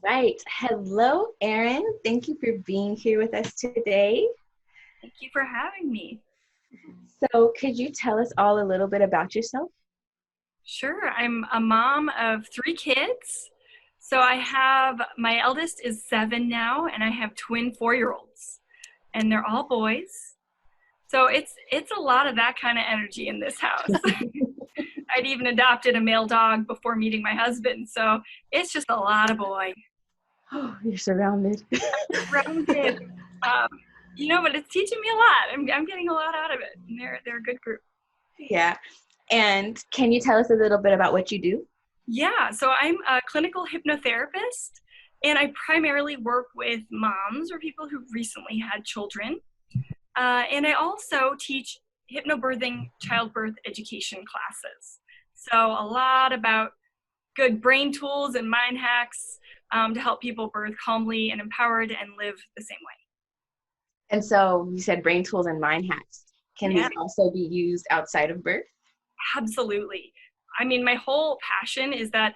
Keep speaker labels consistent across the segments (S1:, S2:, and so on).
S1: Right. Hello, Erin. Thank you for being here with us today.
S2: Thank you for having me.
S1: So, could you tell us all a little bit about yourself?
S2: Sure, I'm a mom of three kids. So I have my eldest is 7 now, and I have twin 4-year-olds, and they're all boys. So it's a lot of that kind of energy in this house. I'd even adopted a male dog before meeting my husband, so it's just a lot of boy.
S1: Oh, you're surrounded.
S2: Surrounded, um, but it's teaching me a lot. I'm getting a lot out of it, and they're a good group.
S1: Yeah. And can you tell us a little bit about what you do?
S2: Yeah, so I'm a clinical hypnotherapist, and I primarily work with moms or people who recently had children. And I also teach hypnobirthing childbirth education classes. So a lot about good brain tools and mind hacks to help people birth calmly and empowered and live the same way.
S1: And so you said brain tools and mind hacks. Can
S2: Yeah,
S1: these also be used outside of birth?
S2: absolutely. I mean, my whole passion is that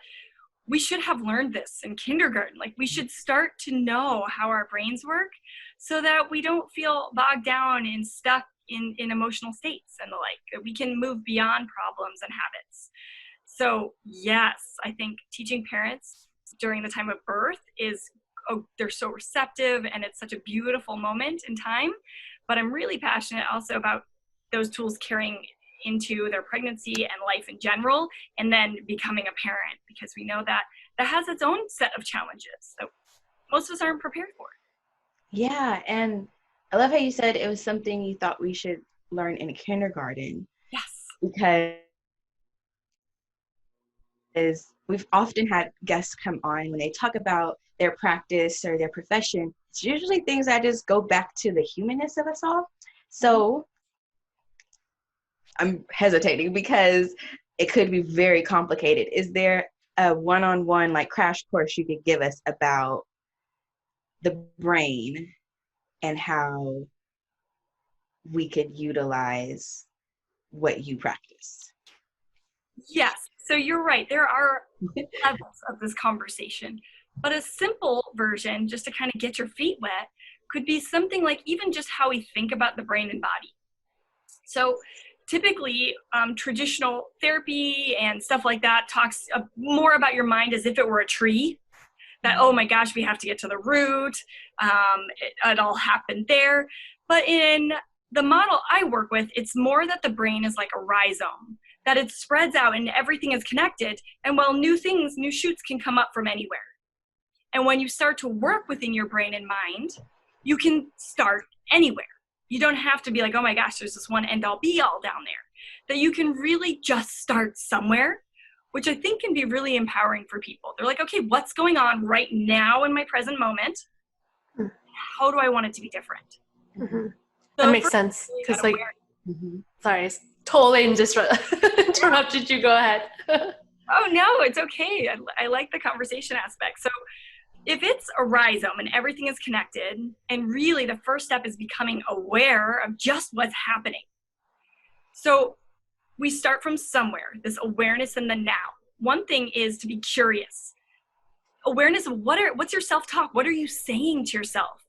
S2: we should have learned this in kindergarten. Like, we should start to know how our brains work so that we don't feel bogged down and stuck in emotional states and the like, that we can move beyond problems and habits. So yes, I think teaching parents during the time of birth is, oh, they're so receptive and it's such a beautiful moment in time. But I'm really passionate also about those tools carrying into their pregnancy and life in general, and then becoming a parent, because we know that that has its own set of challenges that most of us aren't prepared for.
S1: Yeah. And I love how you said it was something you thought we should learn in kindergarten
S2: Yes.
S1: because we've often had guests come on when they talk about their practice or their profession. It's usually things that just go back to the humanness of us all. So I'm hesitating because it could be very complicated. Is there a one-on-one like crash course you could give us about the brain and how we could utilize what you practice?
S2: Yes. So you're right. There are levels of this conversation, but a simple version, just to kind of get your feet wet, could be something like even just how we think about the brain and body. So typically, traditional therapy and stuff like that talks more about your mind as if it were a tree. That, oh my gosh, we have to get to the root. It all happened there. But in the model I work with, it's more that the brain is like a rhizome, that it spreads out and everything is connected. And while new things, new shoots can come up from anywhere. And when you start to work within your brain and mind, you can start anywhere. You don't have to be like, oh my gosh, there's this one end all be all down there. That you can really just start somewhere, which I think can be really empowering for people. They're like, okay, what's going on right now in my present moment? How do I want it to be different?
S3: Mm-hmm. That
S2: So
S3: makes sense. Because, like,
S1: Mhm.
S3: sorry, totally interrupted you. Go ahead.
S2: oh no, it's okay. I like the conversation aspect. So if it's a rhizome and everything is connected, and really the first step is becoming aware of just what's happening. So we start from somewhere, this awareness in the now. One thing is to be curious. Awareness of what's your self-talk? What are you saying to yourself?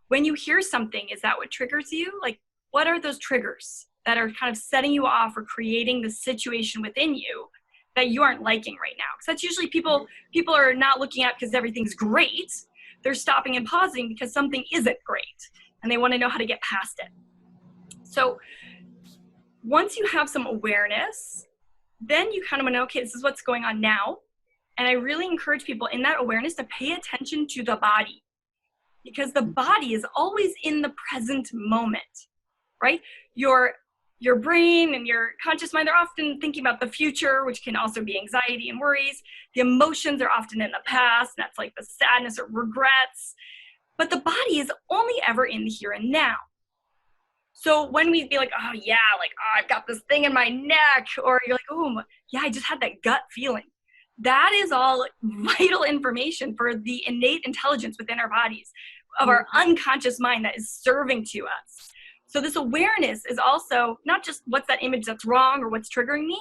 S2: When you hear something, is that what triggers you? Like, what are those triggers that are kind of setting you off or creating the situation within you that you aren't liking right now? Because that's usually people are not looking at because everything's great. They're stopping and pausing because something isn't great, and they want to know how to get past it. So once you have some awareness, then you kind of want to know, okay, this is what's going on now. And I really encourage people in that awareness to pay attention to the body, because the body is always in the present moment, right? Your brain and your conscious mind, they're often thinking about the future, which can also be anxiety and worries. The emotions are often in the past, and that's like the sadness or regrets. But the body is only ever in the here and now. So when we be like, oh yeah, like, oh, I've got this thing in my neck, or you're like, oh yeah, I just had that gut feeling. That is all vital information for the innate intelligence within our bodies, of our unconscious mind that is serving to us. So this awareness is also not just what's that image that's wrong or what's triggering me,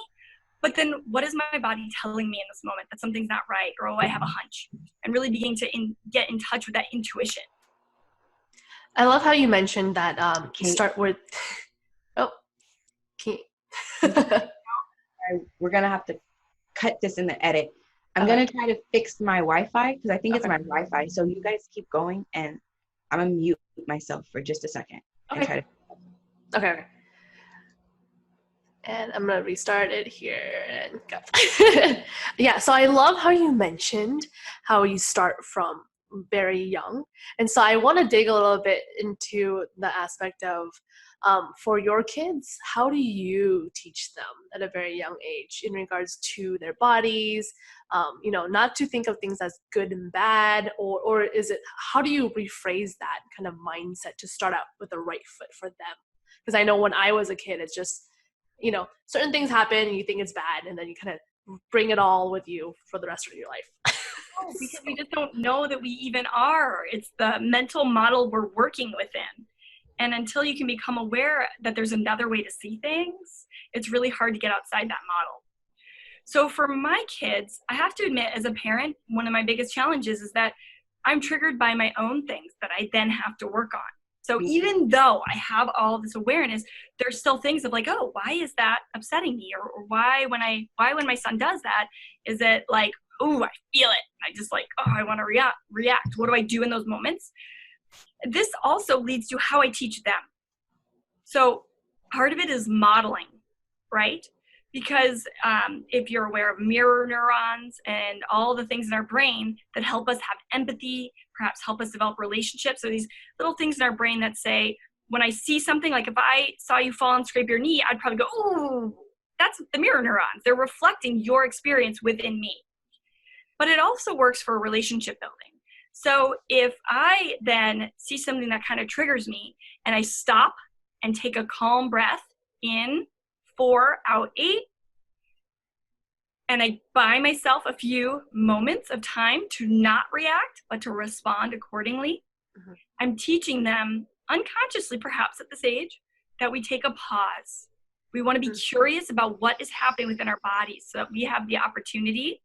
S2: But then what is my body telling me in this moment that something's not right, or I have a hunch, and really beginning to get in touch with that intuition.
S3: I love how you mentioned that
S1: Kate.
S3: start with, oh, can
S1: We're going to have to cut this in the edit. I'm
S3: Okay.
S1: going to try to fix my Wi-Fi because I think it's
S3: Okay.
S1: my Wi-Fi. So you guys keep going and I'm going to mute myself for just a second. And try
S3: Okay.
S1: to.
S3: Okay. And I'm going to restart it here. And go. Yeah, so I love how you mentioned how you start from very young. And so I want to dig a little bit into the aspect of, for your kids, how do you teach them at a very young age in regards to their bodies, not to think of things as good and bad, or is it, how do you rephrase that kind of mindset to start out with the right foot for them? Because I know when I was a kid, it's just, certain things happen and you think it's bad, and then you kind of bring it all with you for the rest of your life.
S2: Oh, because we just don't know that we even are. It's the mental model we're working within. And until you can become aware that there's another way to see things, it's really hard to get outside that model. So for my kids, I have to admit, as a parent, one of my biggest challenges is that I'm triggered by my own things that I then have to work on. So even though I have all this awareness, there's still things of like, oh, why is that upsetting me? Or why when my son does that, is it like, oh, I feel it. I just like, oh, I want to react. What do I do in those moments? This also leads to how I teach them. So part of it is modeling, right? Because if you're aware of mirror neurons and all the things in our brain that help us have empathy, perhaps help us develop relationships. So these little things in our brain that say, when I see something, like if I saw you fall and scrape your knee, I'd probably go, oh, that's the mirror neurons. They're reflecting your experience within me. But it also works for relationship building. So if I then see something that kind of triggers me and I stop and take a calm breath in, 4, out 8, and I buy myself a few moments of time to not react, but to respond accordingly, I'm teaching them unconsciously, perhaps at this age, that we take a pause. We want to be curious about what is happening within our bodies so that we have the opportunity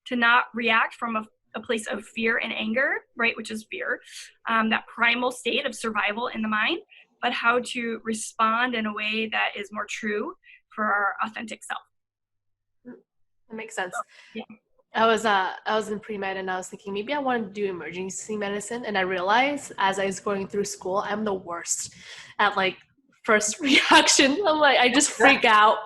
S2: to not react from a place of fear and anger, right, which is fear, that primal state of survival in the mind, but how to respond in a way that is more true for our authentic self.
S3: That makes sense.
S2: So, yeah.
S3: I was in pre-med and I was thinking maybe I want to do emergency medicine, and I realized as I was going through school, I'm the worst at like first reaction. I'm like, I just freak out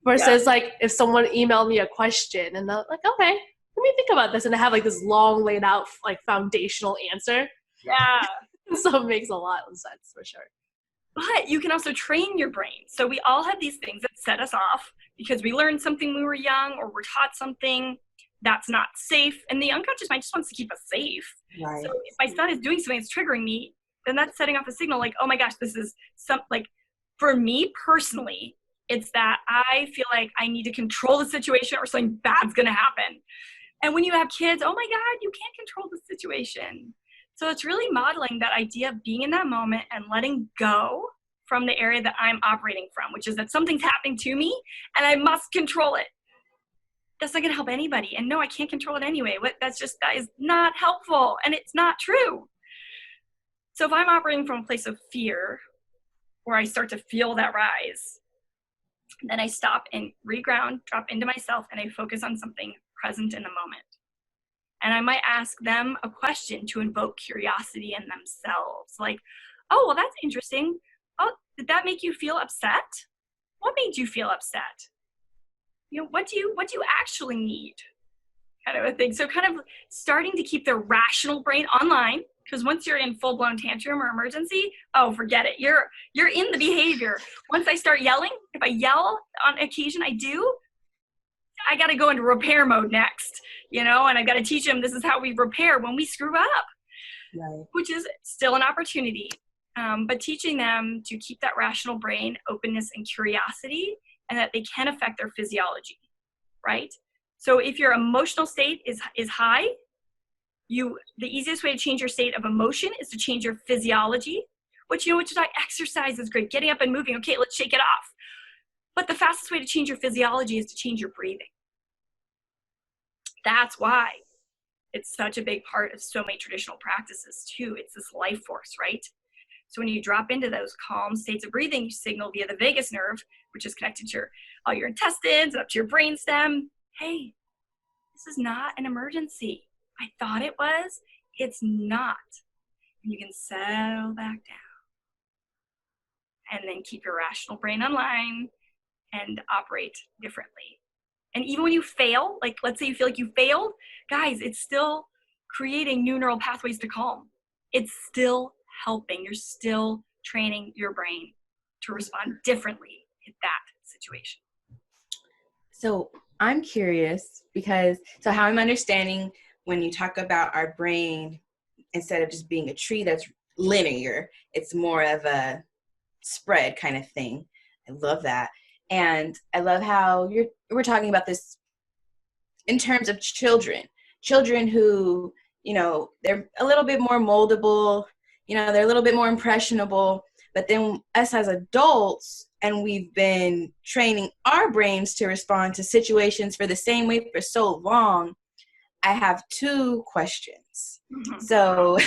S3: versus like if someone emailed me a question and they're like, okay, let me think about this, and I have like this long laid out like foundational answer.
S2: Yeah.
S3: So it makes a lot of sense for sure.
S2: But you can also train your brain. So we all have these things that set us off because we learned something when we were young, or we're taught something that's not safe. And the unconscious mind just wants to keep us safe.
S1: Right.
S2: So if my son is doing something that's triggering me, then that's setting off a signal like, oh my gosh, this is like, for me personally, it's that I feel like I need to control the situation or something bad's going to happen. And when you have kids, oh my God, you can't control the situation. So it's really modeling that idea of being in that moment and letting go from the area that I'm operating from, which is that something's happening to me and I must control it. That's not going to help anybody. And no, I can't control it anyway. That is not helpful, and it's not true. So if I'm operating from a place of fear, where I start to feel that rise, then I stop and reground, drop into myself, and I focus on something present in the moment. And I might ask them a question to invoke curiosity in themselves. Like, oh, well, that's interesting. Oh, did that make you feel upset? What made you feel upset? What do you actually need? Kind of a thing. So kind of starting to keep their rational brain online, because once you're in full-blown tantrum or emergency, oh, forget it. You're in the behavior. Once I start yelling, if I yell on occasion, I got to go into repair mode next, and I got to teach them this is how we repair when we screw up, right. Which is still an opportunity. But teaching them to keep that rational brain, openness and curiosity, and that they can affect their physiology, right? So if your emotional state is high, the easiest way to change your state of emotion is to change your physiology, which is why exercise is great. Getting up and moving. Okay, let's shake it off. But the fastest way to change your physiology is to change your breathing. That's why it's such a big part of so many traditional practices too. It's this life force, right? So when you drop into those calm states of breathing, you signal via the vagus nerve, which is connected to all your intestines and up to your brainstem. Hey, this is not an emergency. I thought it was. It's not. And you can settle back down and then keep your rational brain online and operate differently. And even when you fail, like let's say you feel like you failed, guys, it's still creating new neural pathways to calm. It's still helping. You're still training your brain to respond differently in that situation.
S1: So I'm curious because, so how I'm understanding when you talk about our brain, instead of just being a tree that's linear, it's more of a spread kind of thing. I love that. And I love how we're talking about this in terms of children who, they're a little bit more moldable, they're a little bit more impressionable, but then us as adults, and we've been training our brains to respond to situations for the same way for so long. I have two questions. Mm-hmm. So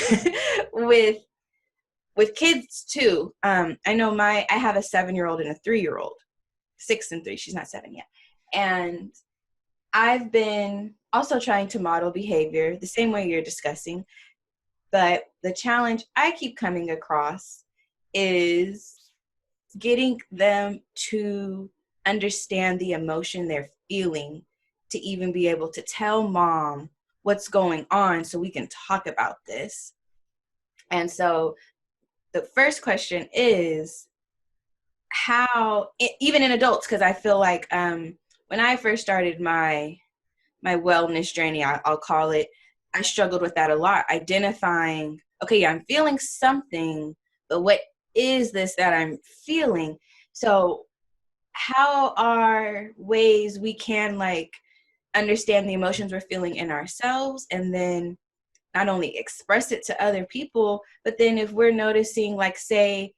S1: with kids too, I know I have a 7-year-old and a 3-year-old, 6 and 3. She's not 7 yet. And I've been also trying to model behavior the same way you're discussing. But the challenge I keep coming across is getting them to understand the emotion they're feeling, to even be able to tell mom what's going on so we can talk about this. And so the first question is how, even in adults, because I feel like when I first started my wellness journey, I'll call it, I struggled with that a lot, identifying, okay, I'm feeling something, but what is this that I'm feeling? So how are ways we can understand the emotions we're feeling in ourselves, and then not only express it to other people, but then if we're noticing, say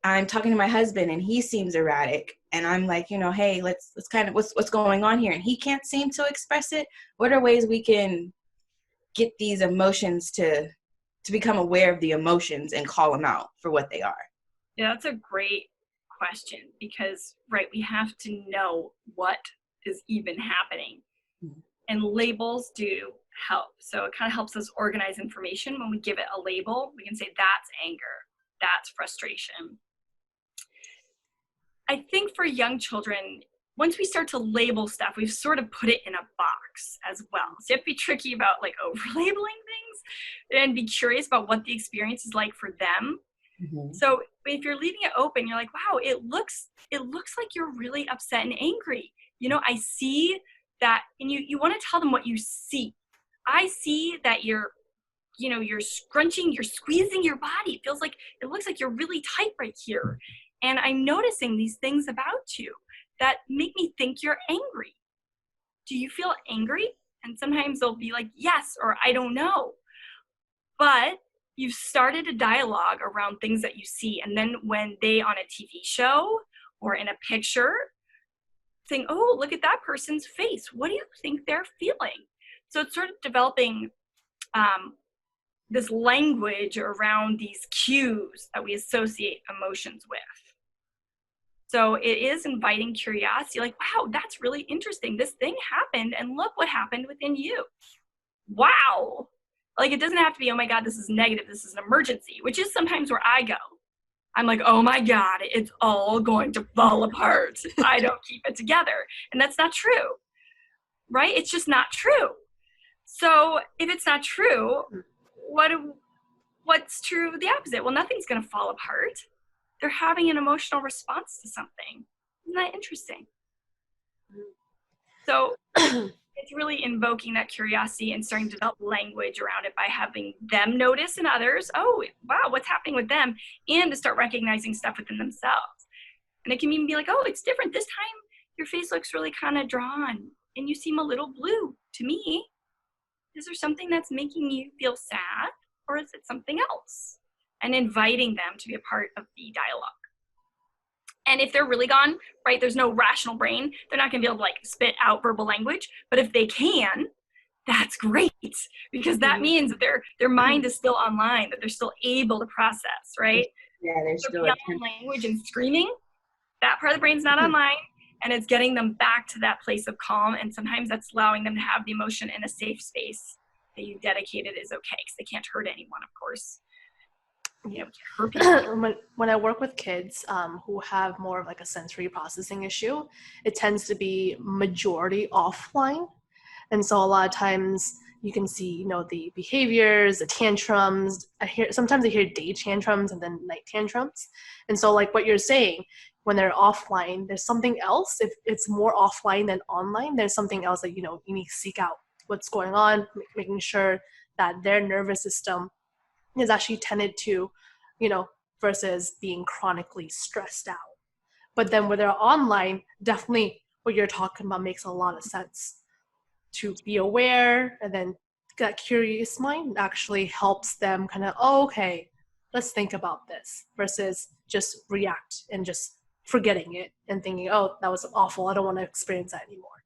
S1: I'm talking to my husband and he seems erratic, and I'm like, hey, let's kind of, what's going on here? And he can't seem to express it. What are ways we can get these emotions to become aware of the emotions and call them out for what they are?
S2: Yeah, that's a great question because, right, we have to know what is even happening. Mm-hmm. And labels do help. So it kind of helps us organize information. When we give it a label, we can say that's anger, that's frustration. I think for young children, once we start to label stuff, we've sort of put it in a box as well. So you have to be tricky about over-labeling things and be curious about what the experience is like for them. Mm-hmm. So if you're leaving it open, you're like, wow, it looks like you're really upset and angry. I see that, and you want to tell them what you see. I see that you're scrunching, you're squeezing your body. It looks like you're really tight right here. And I'm noticing these things about you that make me think you're angry. Do you feel angry? And sometimes they'll be like, yes, or I don't know. But you've started a dialogue around things that you see. And then when they on a TV show or in a picture saying, oh, look at that person's face. What do you think they're feeling? So it's sort of developing this language around these cues that we associate emotions with. So it is inviting curiosity, like, wow, that's really interesting. This thing happened, and look what happened within you. Wow. It doesn't have to be, oh my God, this is negative, this is an emergency, which is sometimes where I go. I'm like, oh my God, it's all going to fall apart. I don't keep it together. And that's not true, right? It's just not true. So if it's not true, what's true of the opposite? Well, nothing's going to fall apart. They're having an emotional response to something. Isn't that interesting? So it's really invoking that curiosity and starting to develop language around it by having them notice in others, oh, wow, what's happening with them, and to start recognizing stuff within themselves. And it can even be like, oh, it's different. This time your face looks really kind of drawn and you seem a little blue to me. Is there something that's making you feel sad, or is it something else? And inviting them to be a part of the dialogue. And if they're really gone, right, there's no rational brain, they're not going to be able to like spit out verbal language. But if they can, that's great, because that means that their mind is still online, that they're still able to process, right?
S1: Yeah, there's
S2: So
S1: still
S2: beyond language and screaming, that part of the brain's not online, and it's getting them back to that place of calm. And sometimes that's allowing them to have the emotion in a safe space that you dedicated is okay, because they can't hurt anyone, of course. You know, hurt people.
S3: When I work with kids who have more of like a sensory processing issue, it tends to be majority offline. And so a lot of times you can see, you know, the behaviors, the tantrums. Sometimes I hear day tantrums and then night tantrums. And so like what you're saying, when they're offline, there's something else. If it's more offline than online, there's something else that, you know, you need to seek out what's going on, making sure that their nervous system is actually tended to, you know, versus being chronically stressed out. But then when they're online, definitely what you're talking about makes a lot of sense. To be aware, and then that curious mind actually helps them kind of, oh, okay, let's think about this, versus just react and just forgetting it and thinking, oh, that was awful, I don't want to experience that anymore.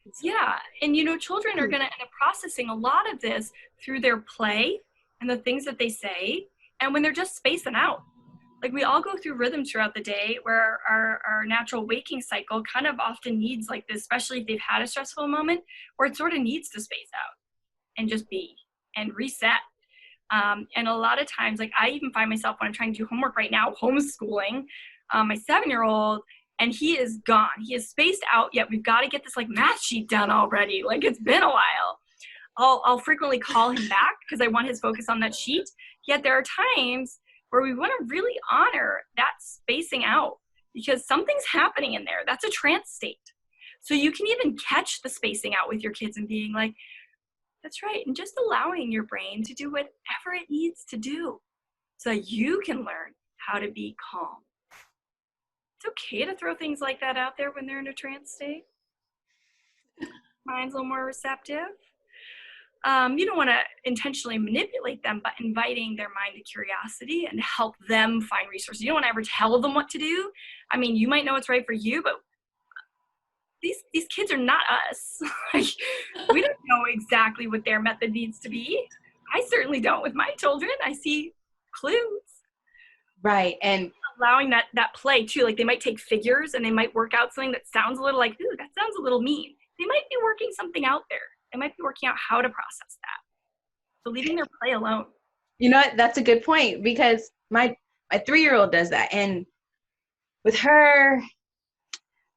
S3: So,
S2: yeah, and you know, children are going to end up processing a lot of this through their play and the things that they say, and when they're just spacing out. Like we all go through rhythms throughout the day where our natural waking cycle kind of often needs like this, especially if they've had a stressful moment, where it sort of needs to space out and just be and reset. And a lot of times, like I even find myself when I'm trying to do homework right now, homeschooling my 7-year-old, and he is gone. He is spaced out, yet we've got to get this like math sheet done already. Like it's been a while. I'll frequently call him back because I want his focus on that sheet. Yet there are times where we want to really honor that spacing out, because something's happening in there. That's a trance state. So you can even catch the spacing out with your kids and being like, that's right. And just allowing your brain to do whatever it needs to do so that you can learn how to be calm. It's okay to throw things like that out there when they're in a trance state. Mind's a little more receptive. You don't want to intentionally manipulate them, but inviting their mind to curiosity and help them find resources. You don't want to ever tell them what to do. I mean, you might know what's right for you, but these kids are not us. We don't know exactly what their method needs to be. I certainly don't with my children. I see clues.
S1: Right. And
S2: allowing that play too. Like they might take figures and they might work out something that sounds a little like, ooh, that sounds a little mean. They might be working something out there. They might be working out how to process that. So leaving their play alone.
S1: you know what? That's a good point, because my 3-year-old does that. And with her,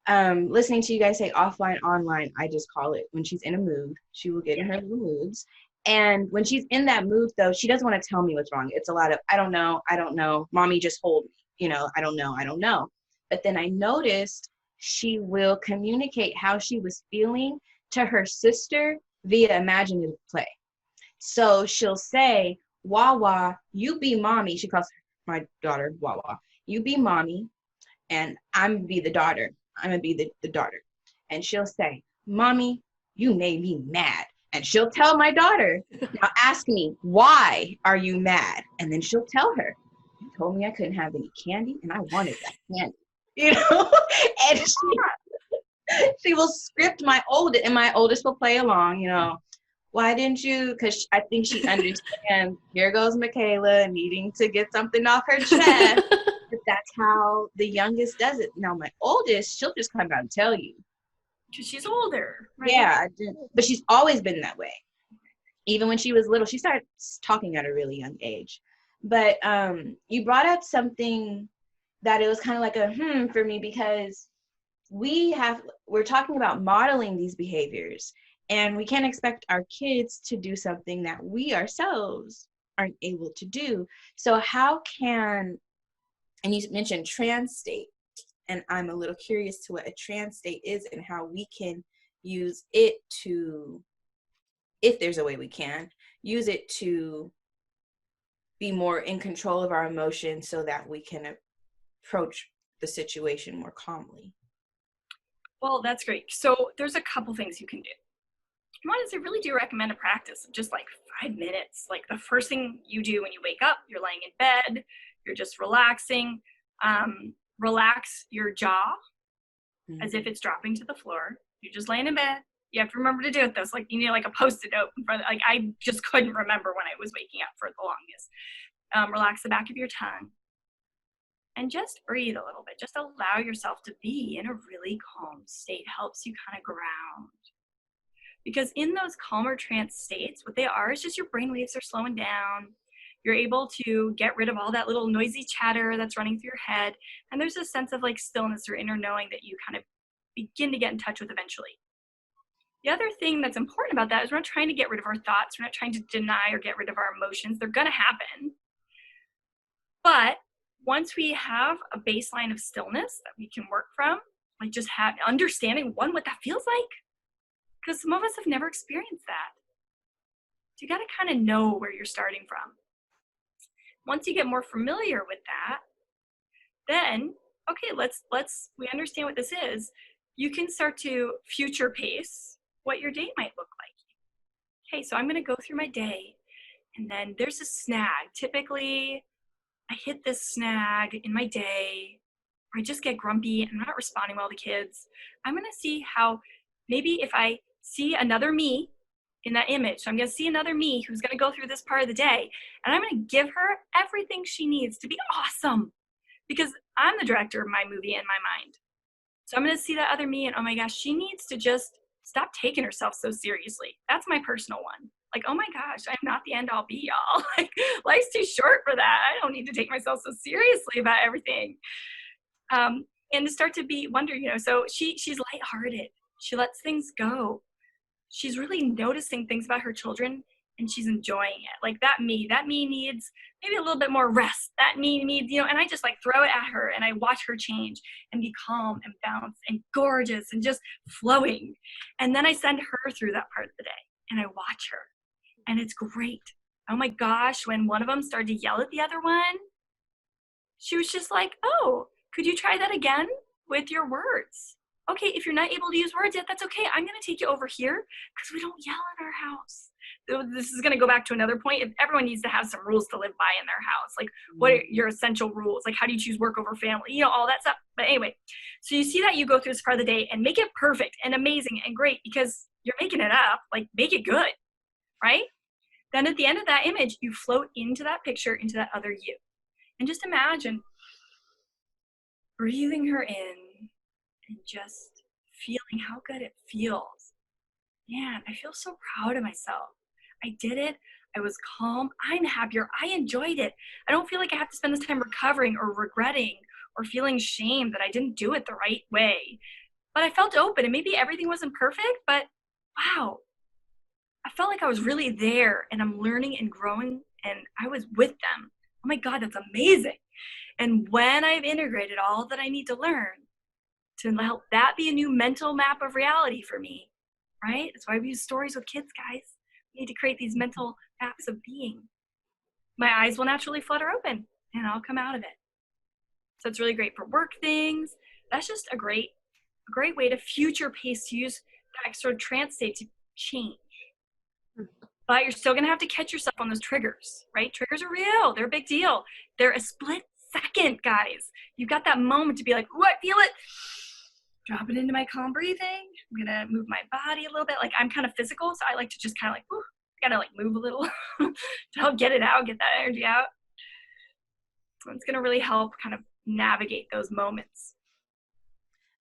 S1: listening to you guys say offline, online, I just call it when she's in a mood, she will get in her little moods. And when she's in that mood, though, she doesn't want to tell me what's wrong. It's a lot of, I don't know. Mommy, just hold me. You know, I don't know. But then I noticed she will communicate how she was feeling to her sister via imaginative play. So she'll say, Wawa, you be mommy. She calls my daughter Wawa. You be mommy, and I'm going to be the daughter. I'm going to be the daughter. And she'll say, Mommy, you made me mad. And she'll tell my daughter, now ask me, why are you mad? And then she'll tell her, you told me I couldn't have any candy, and I wanted that candy. You know? And she will script my oldest, and my oldest will play along, you know. Why didn't you? Because I think she understands, here goes Michaela needing to get something off her chest. But that's how the youngest does it. Now, my oldest, she'll just come out and tell you.
S2: Because she's older, right?
S1: Yeah, but she's always been that way. Even when she was little, she started talking at a really young age. But you brought up something that it was kind of like a for me, because we're talking about modeling these behaviors, and we can't expect our kids to do something that we ourselves aren't able to do. So how can, and you mentioned trance state, and I'm a little curious to what a trance state is and how we can use it to, if there's a way we can, use it to be more in control of our emotions so that we can approach the situation more calmly.
S2: Well, that's great. So there's a couple things you can do. One is I really do recommend a practice of just like 5 minutes. Like the first thing you do when you wake up, you're laying in bed, you're just relaxing. relax your jaw as if
S1: Mhm.
S2: it's dropping to the floor. You're just laying in bed. You have to remember to do it though. It's like you need like a post-it note in front of, like I just couldn't remember when I was waking up for the longest. Relax the back of your tongue and just breathe a little bit. Just allow yourself to be in a really calm state. Helps you kind of ground. Because in those calmer trance states, what they are is just your brain waves are slowing down. You're able to get rid of all that little noisy chatter that's running through your head. And there's a sense of like stillness or inner knowing that you kind of begin to get in touch with eventually. The other thing that's important about that is we're not trying to get rid of our thoughts. We're not trying to deny or get rid of our emotions. They're going to happen. But once we have a baseline of stillness that we can work from, like just understanding what that feels like, because some of us have never experienced that. So you got to kind of know where you're starting from. Once you get more familiar with that, then, okay, we understand what this is. You can start to future pace what your day might look like. Okay, so I'm going to go through my day, and then there's a snag. Typically, I hit this snag in my day, or I just get grumpy and I'm not responding well to kids. I'm going to see how maybe if I see another me in that image, so I'm going to see another me who's going to go through this part of the day, and I'm going to give her everything she needs to be awesome, because I'm the director of my movie in my mind. So I'm going to see that other me and, oh my gosh, she needs to just stop taking herself so seriously. That's my personal one. Like, oh my gosh, I'm not the end all be all. Like, life's too short for that. I don't need to take myself so seriously about everything. And to start to wonder, so she's lighthearted. She lets things go. She's really noticing things about her children and she's enjoying it. Like that me needs maybe a little bit more rest. That me needs, and I just like throw it at her and I watch her change and be calm and balanced and gorgeous and just flowing. And then I send her through that part of the day and I watch her and it's great. Oh my gosh, when one of them started to yell at the other one, she was just like, oh, could you try that again with your words? Okay, if you're not able to use words yet, that's okay. I'm going to take you over here because we don't yell in our house. This is going to go back to another point. Everyone needs to have some rules to live by in their house. Like, what are your essential rules? Like, how do you choose work over family? All that stuff. But anyway, so you see that you go through this part of the day and make it perfect and amazing and great because you're making it up. Like, make it good, right? Then at the end of that image, you float into that picture, into that other you. And just imagine breathing her in and just feeling how good it feels. Man, I feel so proud of myself. I did it. I was calm. I'm happier. I enjoyed it. I don't feel like I have to spend this time recovering or regretting or feeling shame that I didn't do it the right way. But I felt open and maybe everything wasn't perfect, but wow, I felt like I was really there and I'm learning and growing and I was with them. Oh my God, that's amazing. And when I've integrated all that I need to learn to help that be a new mental map of reality for me, right? That's why we use stories with kids, guys. We need to create these mental maps of being. My eyes will naturally flutter open and I'll come out of it. So it's really great for work things. That's just a great way to future pace, to use that sort of trance state to change. But you're still going to have to catch yourself on those triggers, right? Triggers are real. They're a big deal. They're a split second, guys. You've got that moment to be like, ooh, I feel it. Drop it into my calm breathing. I'm going to move my body a little bit. Like I'm kind of physical, so I like to just kind of like, ooh, I got to like move a little to help get it out, get that energy out. So it's going to really help kind of navigate those moments.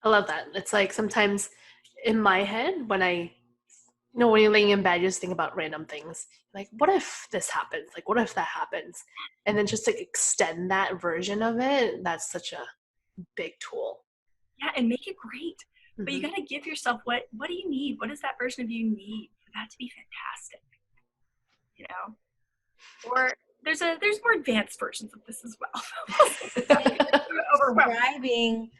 S3: I love that. It's like sometimes in my head when you're laying in bed, you just think about random things. Like, what if this happens? Like, what if that happens? And then just to extend that version of it, that's such a big tool.
S2: Yeah, and make it great. Mm-hmm. But you got to give yourself what do you need? What does that version of you need for that to be fantastic? Or there's more advanced versions of this as well.
S1: Describing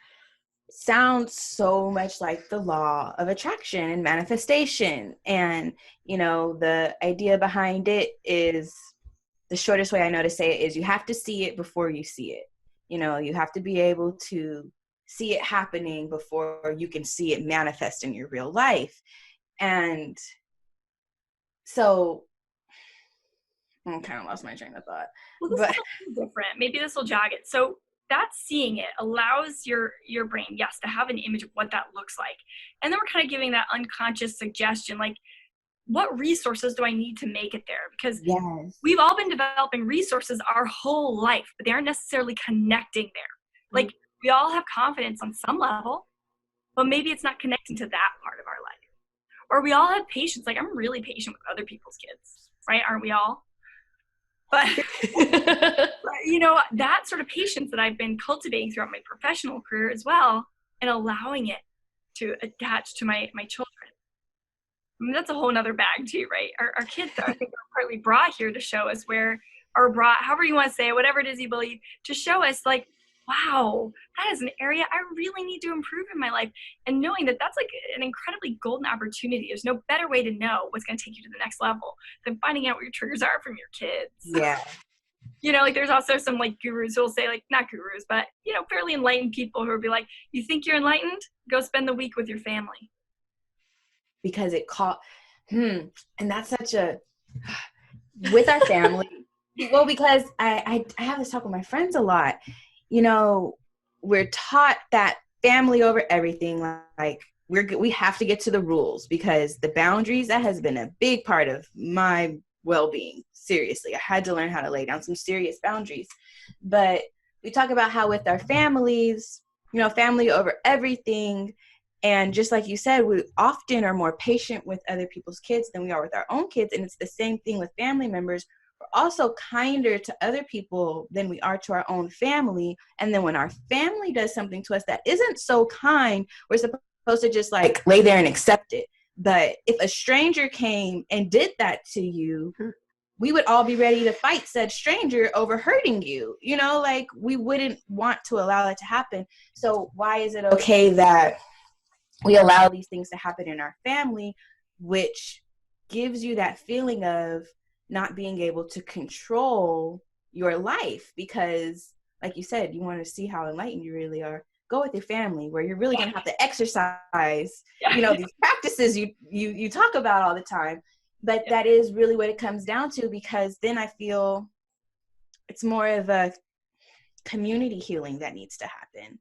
S1: sounds so much like the law of attraction and manifestation. And, the idea behind it is, the shortest way I know to say it is, you have to see it before you see it. You have to be able to see it happening before you can see it manifest in your real life. And so I kind of lost my train of thought.
S2: Well, this is different. Maybe this will jog it. So that's seeing it allows your brain, yes, to have an image of what that looks like. And then we're kind of giving that unconscious suggestion, like, what resources do I need to make it there? Because
S1: Yes.
S2: we've all been developing resources our whole life, but they aren't necessarily connecting there. Like, we all have confidence on some level, but maybe it's not connecting to that part of our life. Or we all have patience. Like, I'm really patient with other people's kids, right? Aren't we all? But, you know, that sort of patience that I've been cultivating throughout my professional career as well, and allowing it to attach to my children. I mean, that's a whole nother bag too, right? Our kids, I think, are partly brought here to show us where, or brought, however you want to say it, whatever it is you believe, to show us, like, wow, that is an area I really need to improve in my life. And knowing that that's like an incredibly golden opportunity. There's no better way to know what's going to take you to the next level than finding out what your triggers are from your kids.
S1: Yeah.
S2: You know, like, there's also some, like, gurus who will say, like, not gurus, but, you know, fairly enlightened people who will be like, you think you're enlightened? Go spend the week with your family.
S1: Because it caught, and that's such a, with our family, well, because I have this talk with my friends a lot. You know, we're taught that family over everything. Like, we have to get to the rules, because the boundaries, that has been a big part of my well-being. Seriously, I had to learn how to lay down some serious boundaries. But we talk about how with our families, you know, family over everything. And just like you said, we often are more patient with other people's kids than we are with our own kids. And it's the same thing with family members. We're also kinder to other people than we are to our own family. And then when our family does something to us that isn't so kind, we're supposed to just like lay there and accept it. But if a stranger came and did that to you, we would all be ready to fight said stranger over hurting you. You know, like, we wouldn't want to allow that to happen. So why is it okay that we allow these things to happen in our family, which gives you that feeling of not being able to control your life? Because, like you said, you want to see how enlightened you really are. Go with your family, where you're really going to have to exercise, you know, these practices you talk about all the time. But that is really what it comes down to, because then I feel it's more of a community healing that needs to happen.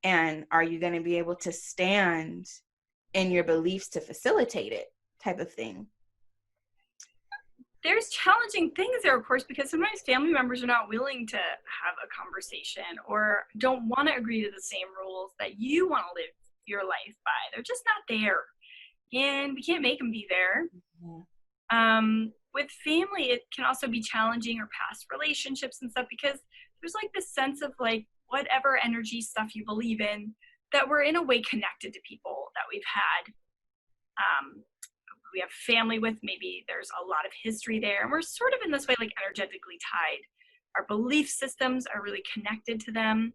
S1: And are you going to be able to stand in your beliefs to facilitate it, type of thing?
S2: There's challenging things there, of course, because sometimes family members are not willing to have a conversation or don't want to agree to the same rules that you want to live your life by. They're just not there. And we can't make them be there. With family, it can also be challenging, or past relationships and stuff, because there's like this sense of, like, whatever energy stuff you believe in, that we're in a way connected to people that we've had. We have family with, maybe there's a lot of history there, and we're sort of in this way, like, energetically tied. Our belief systems are really connected to them.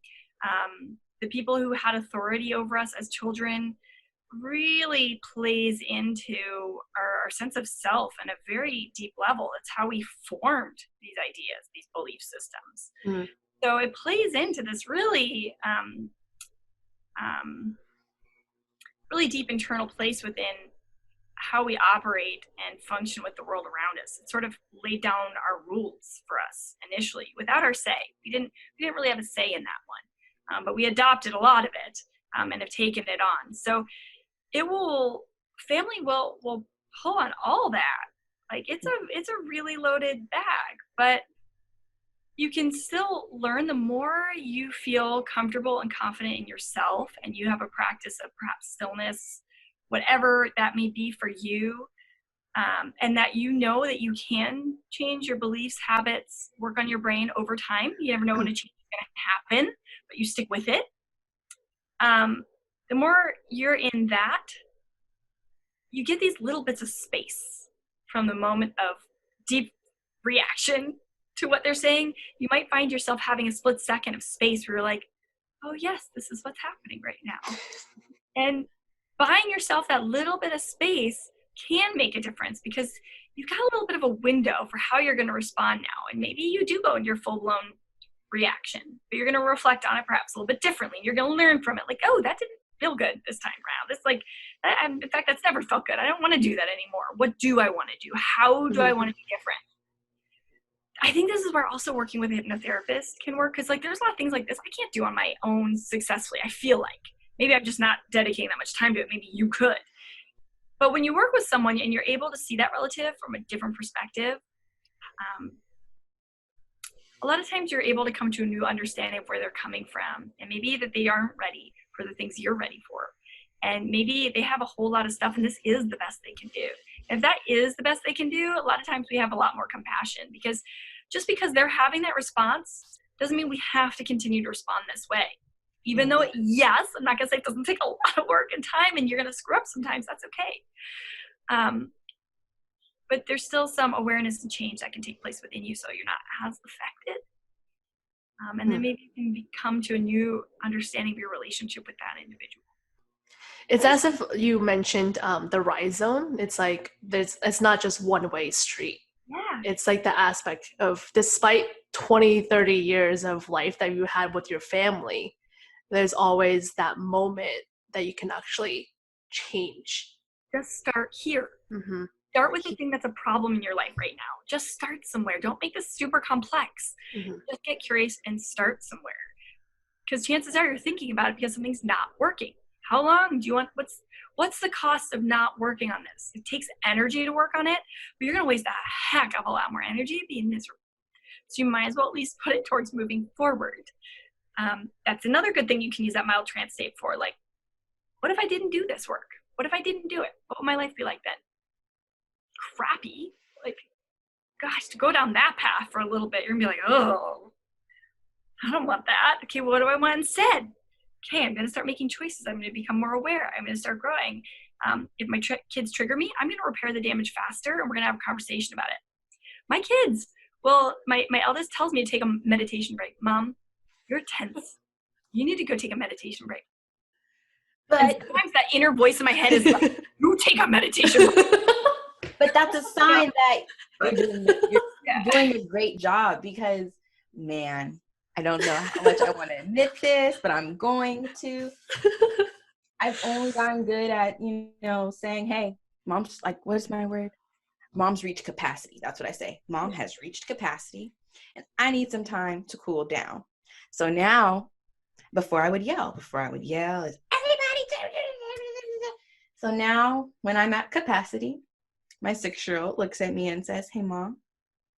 S2: The people who had authority over us as children really plays into our sense of self on a very deep level. It's how we formed these ideas, these belief systems. So it plays into this really, really deep internal place within how we operate and function with the world around us. It sort of laid down our rules for us initially without our say. We didn't really have a say in that one, but we adopted a lot of it and have taken it on. So family will pull on all that. Like, it's a really loaded bag, but you can still learn the more you feel comfortable and confident in yourself, and you have a practice of perhaps stillness, whatever that may be for you, and that you know that you can change your beliefs, habits, work on your brain over time. You never know when a change is going to happen, but you stick with it. The more you're in that, you get these little bits of space from the moment of deep reaction to what they're saying. You might find yourself having a split second of space where you're like, oh yes, this is what's happening right now. And buying yourself that little bit of space can make a difference, because you've got a little bit of a window for how you're going to respond now. And maybe you do go in your full-blown reaction, but you're going to reflect on it perhaps a little bit differently. You're going to learn from it, like, oh, that didn't feel good this time around. This, like, in fact, that's never felt good. I don't want to do that anymore. What do I want to do? How do I want to be different? I think this is where also working with a hypnotherapist can work, because like there's a lot of things like this I can't do on my own successfully. I feel like maybe I'm just not dedicating that much time to it. Maybe you could. But when you work with someone and you're able to see that relative from a different perspective, a lot of times you're able to come to a new understanding of where they're coming from, and maybe that they aren't ready for the things you're ready for. And maybe they have a whole lot of stuff and this is the best they can do. And if that is the best they can do, a lot of times we have a lot more compassion, because just because they're having that response doesn't mean we have to continue to respond this way. Even though, yes, I'm not going to say it doesn't take a lot of work and time and you're going to screw up sometimes, that's okay. But there's still some awareness and change that can take place within you so you're not as affected. And then maybe you can come to a new understanding of your relationship with that individual.
S3: It's as if you mentioned the rhizome. It's like it's not just one-way street.
S2: Yeah.
S3: It's like the aspect of, despite 20, 30 years of life that you had with your family, there's always that moment that you can actually change.
S2: Just start here.
S3: Mm-hmm.
S2: Start with the thing that's a problem in your life right now. Just start somewhere. Don't make this super complex.
S3: Mm-hmm.
S2: Just get curious and start somewhere. Because chances are you're thinking about it because something's not working. How long do you want, what's the cost of not working on this? It takes energy to work on it, but you're going to waste a heck of a lot more energy being miserable. So you might as well at least put it towards moving forward. That's another good thing you can use that mild trance state for. Like, what if I didn't do this work? What if I didn't do it? What would my life be like then? Crappy. Like, gosh, to go down that path for a little bit, you're gonna be like, oh, I don't want that. Okay, what do I want instead? Okay, I'm gonna start making choices. I'm gonna become more aware. I'm gonna start growing. If my kids trigger me, I'm gonna repair the damage faster, and we're gonna have a conversation about it. My kids, well, my eldest tells me to take a meditation break. Mom, you're tense. You need to go take a meditation break. But and sometimes that inner voice in my head is like, you take a meditation break.
S1: But that's a sign that you're doing a great job, because, man, I don't know how much I want to admit this, but I'm going to. I've only gotten good at, saying, hey, mom's like, what is my word? Mom's reached capacity. That's what I say. Mom has reached capacity, and I need some time to cool down. So now, before I would yell, is everybody. So now when I'm at capacity, my 6-year-old looks at me and says, hey, Mom,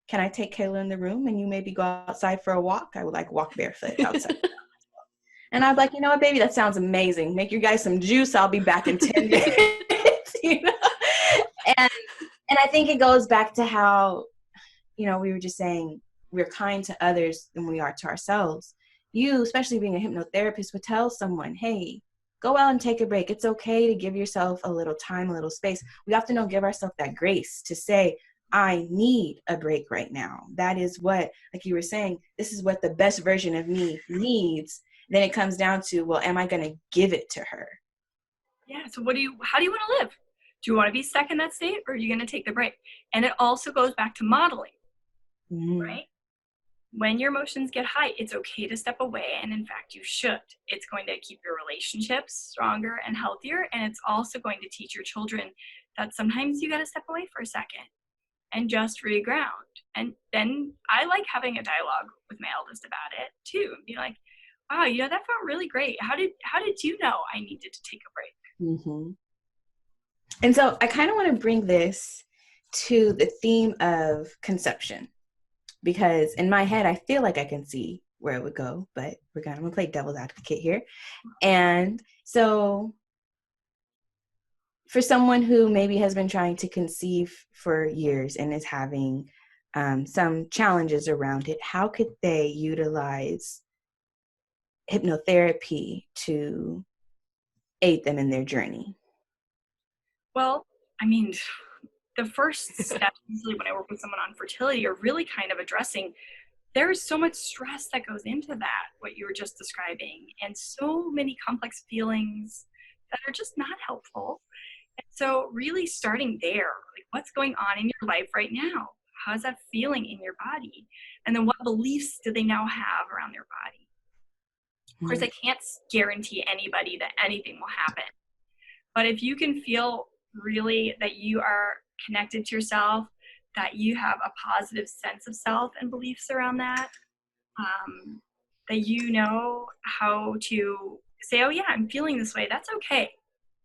S1: can I take Kayla in the room and you maybe go outside for a walk? I would like walk barefoot outside. And I'm like, you know what, baby, that sounds amazing. Make you guys some juice. I'll be back in 10 minutes. And I think it goes back to how, we were just saying we're kind to others than we are to ourselves. You, especially being a hypnotherapist, would tell someone, hey, go out and take a break. It's okay to give yourself a little time, a little space. We often don't give ourselves that grace to say, I need a break right now. That is what, like you were saying, this is what the best version of me needs. Then it comes down to, well, am I going to give it to her?
S2: Yeah. So how do you want to live? Do you want to be stuck in that state, or are you going to take the break? And it also goes back to modeling, right? When your emotions get high, it's okay to step away. And in fact, you should. It's going to keep your relationships stronger and healthier. And it's also going to teach your children that sometimes you got to step away for a second and just reground. And then I like having a dialogue with my eldest about it too, and be like, wow, that felt really great. How did you know I needed to take a break?
S1: Mm-hmm. And so I kind of want to bring this to the theme of conception, because in my head, I feel like I can see where it would go, but I'm going to play devil's advocate here. And so for someone who maybe has been trying to conceive for years and is having some challenges around it, how could they utilize hypnotherapy to aid them in their journey?
S2: Well, I mean, the first step usually when I work with someone on fertility are really kind of addressing there is so much stress that goes into that, what you were just describing, and so many complex feelings that are just not helpful. And so really starting there, like what's going on in your life right now? How's that feeling in your body? And then what beliefs do they now have around their body? Of course, I can't guarantee anybody that anything will happen. But if you can feel really that you are connected to yourself, that you have a positive sense of self and beliefs around that. That you know how to say, oh yeah, I'm feeling this way. That's okay.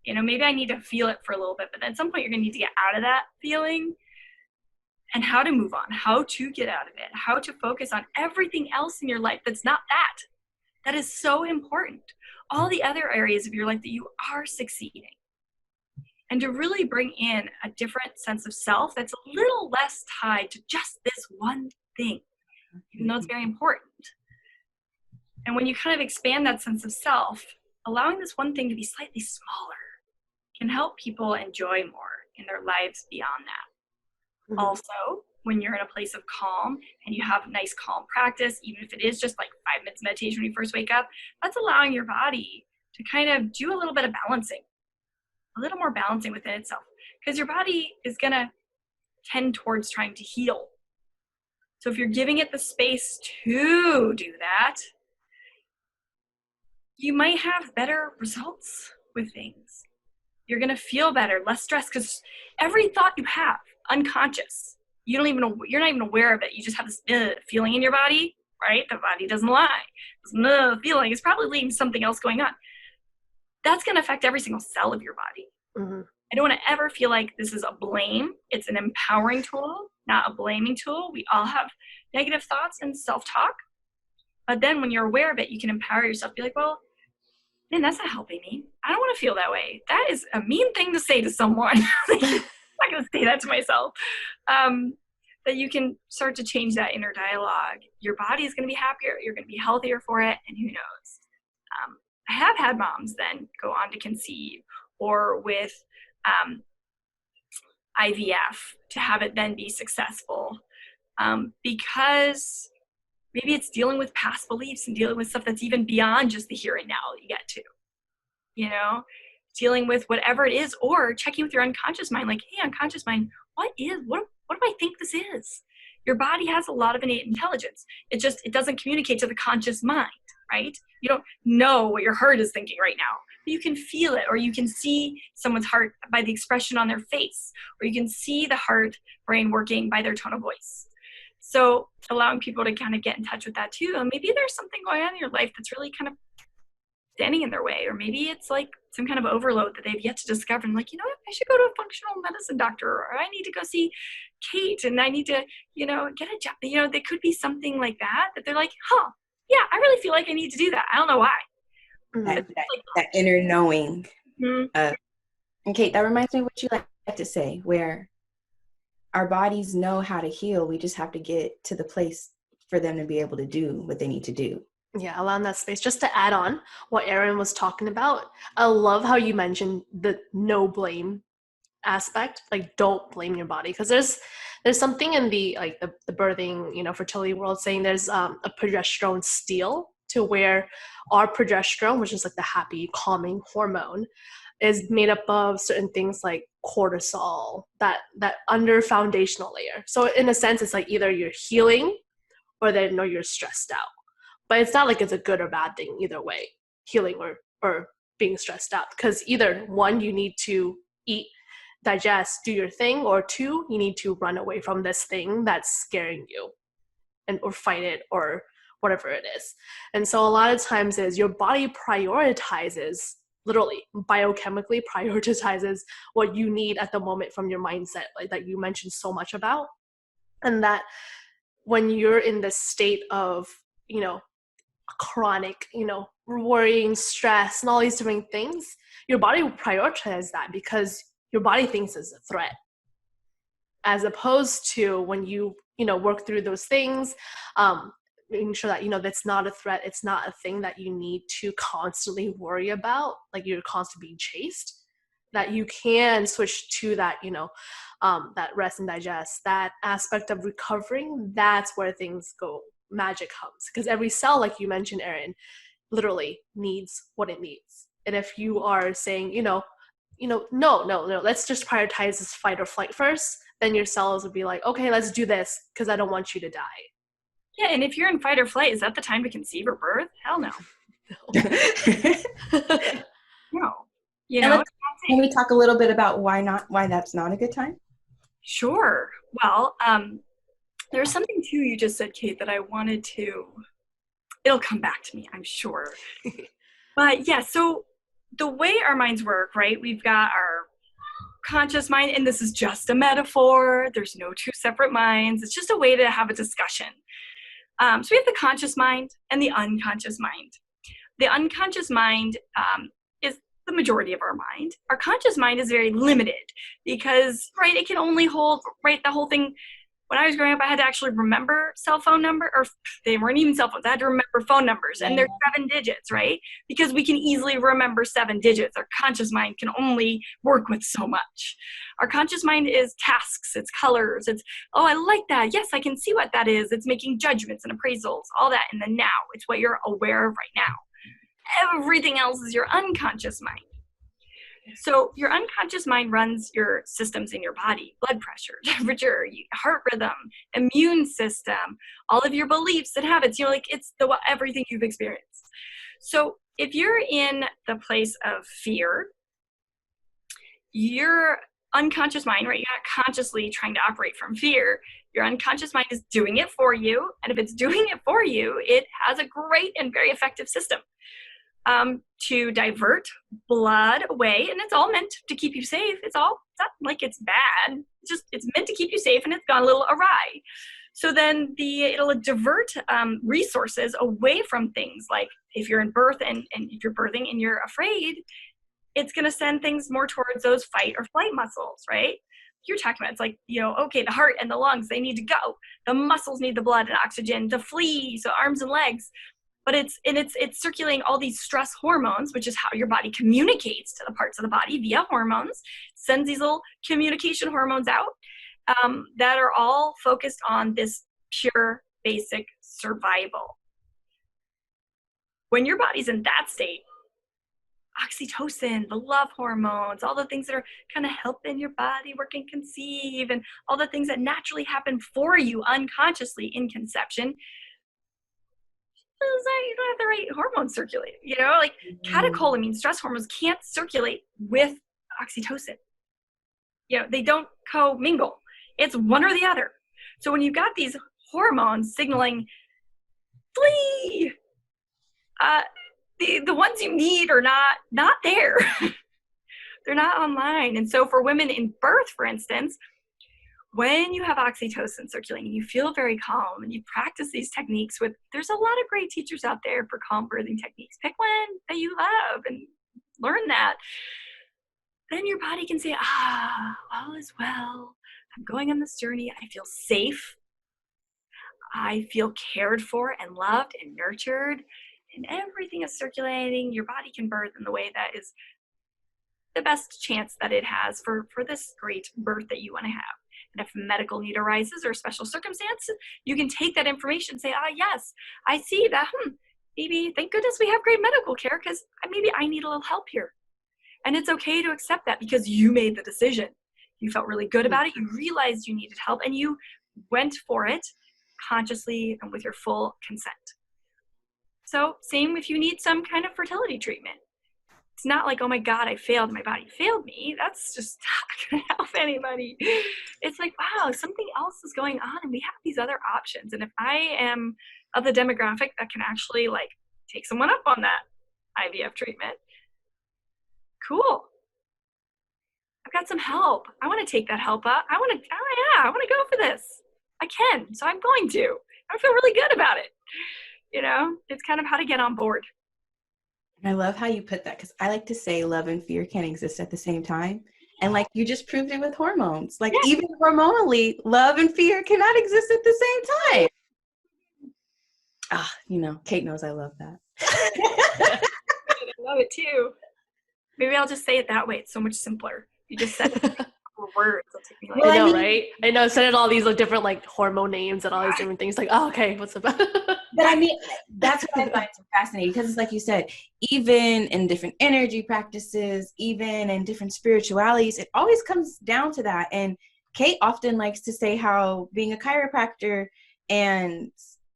S2: Maybe I need to feel it for a little bit, but at some point you're going to need to get out of that feeling, and how to move on, how to get out of it, how to focus on everything else in your life that's not that. That is so important. All the other areas of your life that you are succeeding. And to really bring in a different sense of self that's a little less tied to just this one thing, even though it's very important. And when you kind of expand that sense of self, allowing this one thing to be slightly smaller can help people enjoy more in their lives beyond that.
S3: Mhm.
S2: Also, when you're in a place of calm and you have nice calm practice, even if it is just like 5 minutes meditation when you first wake up, that's allowing your body to kind of do a little bit of balancing, a little more balancing within itself, because your body is going to tend towards trying to heal. So if you're giving it the space to do that, you might have better results with things. You're going to feel better, less stressed, because every thought you have, unconscious, you're not even aware of it. You just have this feeling in your body, right? The body doesn't lie. This feeling is probably leading to something else going on. That's going to affect every single cell of your body.
S3: Mm-hmm.
S2: I don't want to ever feel like this is a blame. It's an empowering tool, not a blaming tool. We all have negative thoughts and self-talk. But then when you're aware of it, you can empower yourself. Be like, well, man, that's not helping me. I don't want to feel that way. That is a mean thing to say to someone. I'm not going to say that to myself. That you can start to change that inner dialogue. Your body is going to be happier. You're going to be healthier for it. And who knows? I have had moms then go on to conceive, or with IVF to have it then be successful, because maybe it's dealing with past beliefs and dealing with stuff that's even beyond just the here and now that you get to, dealing with whatever it is, or checking with your unconscious mind, like, hey, unconscious mind, what do I think this is? Your body has a lot of innate intelligence. It doesn't communicate to the conscious mind, right? You don't know what your heart is thinking right now, but you can feel it, or you can see someone's heart by the expression on their face, or you can see the heart brain working by their tone of voice. So allowing people to kind of get in touch with that too. And maybe there's something going on in your life that's really kind of standing in their way, or maybe it's like some kind of overload that they've yet to discover. And like, I should go to a functional medicine doctor, or I need to go see Kate, and I need to, get a job. There could be something like that they're like, yeah, I really feel like I need to do that. I don't know why.
S1: That inner knowing.
S2: Mm-hmm.
S1: And Kate, that reminds me of what you like to say, where our bodies know how to heal. We just have to get to the place for them to be able to do what they need to do.
S3: Yeah, allowing that space. Just to add on what Erin was talking about, I love how you mentioned the no blame aspect. Like, don't blame your body, because there's something in the birthing, fertility world saying there's a progesterone steal, to where our progesterone, which is like the happy, calming hormone, is made up of certain things like cortisol, that under foundational layer. So in a sense, it's like either you're healing or then you're stressed out. But it's not like it's a good or bad thing either way, healing or being stressed out. Because either one, you need to eat, digest, do your thing, or two, you need to run away from this thing that's scaring you, or fight it, or whatever it is. And so a lot of times is your body prioritizes, literally biochemically prioritizes what you need at the moment from your mindset, like that you mentioned so much about. And that when you're in this state of, chronic, worrying, stress, and all these different things, your body will prioritize that because your body thinks it's a threat. As opposed to when you, work through those things, making sure that, that's not a threat. It's not a thing that you need to constantly worry about, like you're constantly being chased, that you can switch to that, that rest and digest, that aspect of recovering. That's where things go, magic comes, because every cell, like you mentioned, Erin, literally needs what it needs. And if you are saying, no, let's just prioritize this fight or flight first, then your cells would be like, okay, let's do this because I don't want you to die.
S2: Yeah, and if you're in fight or flight, is that the time to conceive or birth? Hell no. No.
S1: Can we talk a little bit about why that's not a good time?
S2: Sure. Well, there's something too you just said, Kate, that I wanted to, it'll come back to me, I'm sure. But yeah, so the way our minds work, right? We've got our conscious mind, and this is just a metaphor. There's no two separate minds. It's just a way to have a discussion. So we have the conscious mind and the unconscious mind. The unconscious mind is the majority of our mind. Our conscious mind is very limited because, right, it can only hold, right, the whole thing. When I was growing up, I had to actually remember cell phone number, or they weren't even cell phones. I had to remember phone numbers, and they're 7 digits, right? Because we can easily remember 7 digits. Our conscious mind can only work with so much. Our conscious mind is tasks, it's colors, it's, oh, I like that. Yes, I can see what that is. It's making judgments and appraisals, all that in the now. It's what you're aware of right now. Everything else is your unconscious mind. So your unconscious mind runs your systems in your body: blood pressure, temperature, heart rhythm, immune system, all of your beliefs and habits. Like, it's everything you've experienced. So if you're in the place of fear, your unconscious mind, right, you're not consciously trying to operate from fear. Your unconscious mind is doing it for you. And if it's doing it for you, it has a great and very effective system to divert blood away, and it's all meant to keep you safe. It's not like it's bad. It's meant to keep you safe, and it's gone a little awry. So then it'll divert resources away from things like, if you're in birth and if you're birthing and you're afraid, it's going to send things more towards those fight or flight muscles, right? You're talking about, it's like, okay, the heart and the lungs, they need to go. The muscles need the blood and oxygen to flee, so arms and legs. But it's circulating all these stress hormones, which is how your body communicates to the parts of the body via hormones, sends these little communication hormones out that are all focused on this pure, basic survival. When your body's in that state, oxytocin, the love hormones, all the things that are kind of helping your body work and conceive, and all the things that naturally happen for you unconsciously in conception, you don't have the right hormones circulating. Like catecholamine, stress hormones, can't circulate with oxytocin. They don't co-mingle. It's one or the other. So when you've got these hormones signaling flee, the ones you need are not there. They're not online. And so for women in birth, for instance, when you have oxytocin circulating and you feel very calm and you practice these techniques there's a lot of great teachers out there for calm birthing techniques. Pick one that you love and learn that. Then your body can say, all is well. I'm going on this journey. I feel safe. I feel cared for and loved and nurtured, and everything is circulating. Your body can birth in the way that is the best chance that it has for this great birth that you want to have. And if medical need arises or special circumstance, you can take that information and say, yes, I see that. Maybe, thank goodness we have great medical care, because maybe I need a little help here. And it's okay to accept that because you made the decision. You felt really good about it. You realized you needed help, and you went for it consciously and with your full consent. So same if you need some kind of fertility treatment. It's not like, oh my God, I failed. My body failed me. That's just not going to help anybody. It's like, wow, something else is going on, and we have these other options. And if I am of the demographic that can actually take someone up on that IVF treatment, cool. I've got some help. I want to take that help up. I want to go for this. I can, so I'm going to. I feel really good about it. It's kind of how to get on board.
S1: I love how you put that, because I like to say love and fear can exist at the same time. And you just proved it with hormones. Even hormonally, love and fear cannot exist at the same time. Kate knows I love that.
S2: I love it too. Maybe I'll just say it that way. It's so much simpler. You just said it in words. It'll take me
S3: I know, right? I know, said it all these different hormone names and all these different things. Okay, what's about?
S1: But that's what I find so fascinating, because it's like you said, even in different energy practices, even in different spiritualities, it always comes down to that. And Kate often likes to say how being a chiropractor, and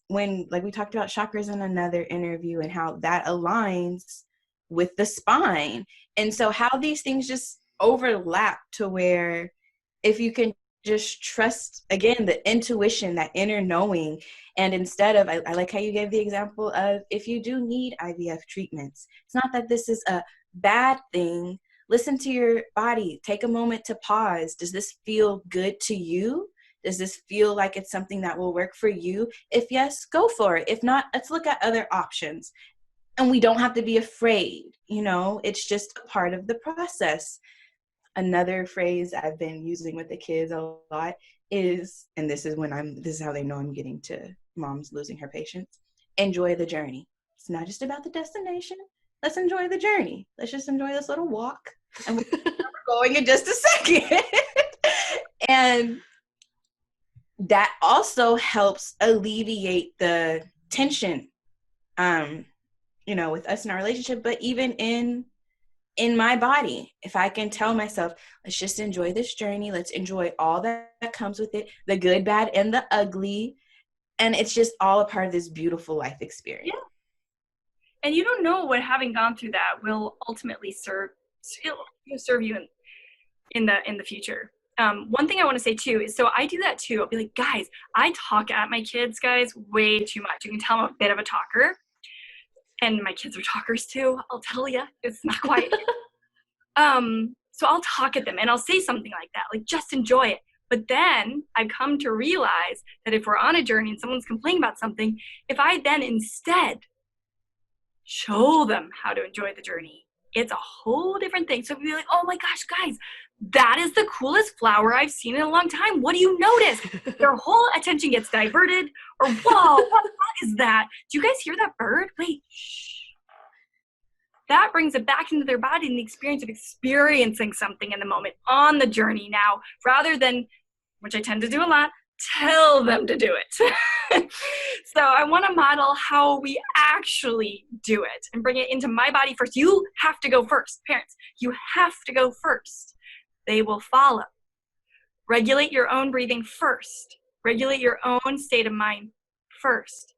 S1: when we talked about chakras in another interview, and how that aligns with the spine. And so how these things just overlap to where if you can just trust, again, the intuition, that inner knowing. And instead of, I like how you gave the example of, if you do need IVF treatments, it's not that this is a bad thing. Listen to your body. Take a moment to pause. Does this feel good to you? Does this feel like it's something that will work for you? If yes, go for it. If not, let's look at other options. And we don't have to be afraid, it's just a part of the process. Another phrase I've been using with the kids a lot is, and this is how they know I'm getting to mom's losing her patience, enjoy the journey. It's not just about the destination. Let's enjoy the journey. Let's just enjoy this little walk. And we're going in just a second. And that also helps alleviate the tension, with us in our relationship, but even in my body. If I can tell myself, let's just enjoy this journey. Let's enjoy all that comes with it, the good, bad, and the ugly. And it's just all a part of this beautiful life experience.
S2: Yeah. And you don't know what having gone through that will ultimately serve you in the future. One thing I want to say too is, so I do that too. I'll be like, guys, I talk at my kids, guys, way too much. You can tell I'm a bit of a talker. And my kids are talkers too. I'll tell you, it's not quiet. So I'll talk at them and I'll say something like that, like, just enjoy it. But then I've come to realize that if we're on a journey and someone's complaining about something, if I then instead show them how to enjoy the journey, it's a whole different thing. So if you're like, oh my gosh, guys, that is the coolest flower I've seen in a long time. What do you notice? Their whole attention gets diverted. Or, whoa, what is that? Do you guys hear that bird? Wait, shh. That brings it back into their body and the experience of experiencing something in the moment on the journey now, rather than, which I tend to do a lot, tell them to do it. So I want to model how we actually do it and bring it into my body first. You have to go first. Parents, you have to go first. They will follow. Regulate your own breathing first. Regulate your own state of mind first.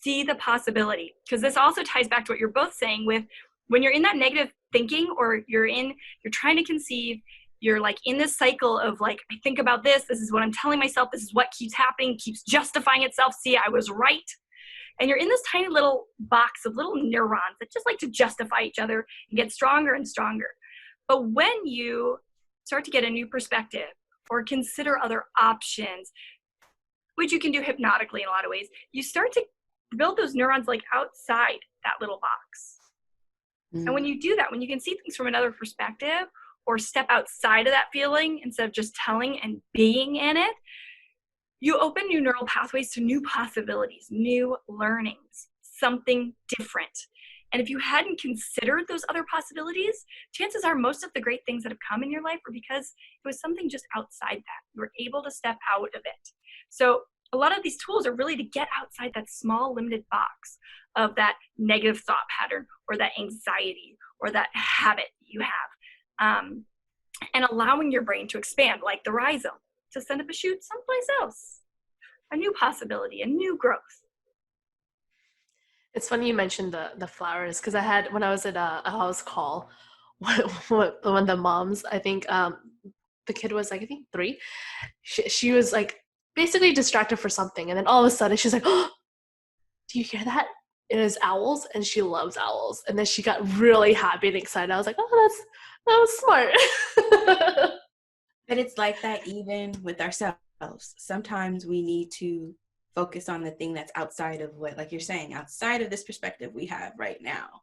S2: See the possibility. Because this also ties back to what you're both saying with, when you're in that negative thinking, or you're trying to conceive, you're like in this cycle of like, I think about this is what I'm telling myself, this is what keeps happening, keeps justifying itself, see, I was right. And you're in this tiny little box of little neurons that just like to justify each other and get stronger and stronger. But when you start to get a new perspective or consider other options, which you can do hypnotically in a lot of ways, you start to build those neurons like outside that little box. And when you do that, when you can see things from another perspective or step outside of that feeling instead of just telling and being in it, you open new neural pathways to new possibilities, new learnings, something different. And if you hadn't considered those other possibilities, chances are most of the great things that have come in your life are because it was something just outside that. You were able to step out of it. So a lot of these tools are really to get outside that small, limited box of that negative thought pattern or that anxiety or that habit you have, and allowing your brain to expand like the rhizome to send up a shoot someplace else, a new possibility, a new growth.
S3: It's funny you mentioned the flowers, because I had, when I was at a house call, one of the moms, I think the kid was like, I think 3, she was like basically distracted for something, and then all of a sudden she's like, oh, do you hear that? It is owls, and she loves owls. And then she got really happy and excited. I was like, oh, that was smart.
S1: But it's like that even with ourselves. Sometimes we need to focus on the thing that's outside of what, like you're saying, outside of this perspective we have right now.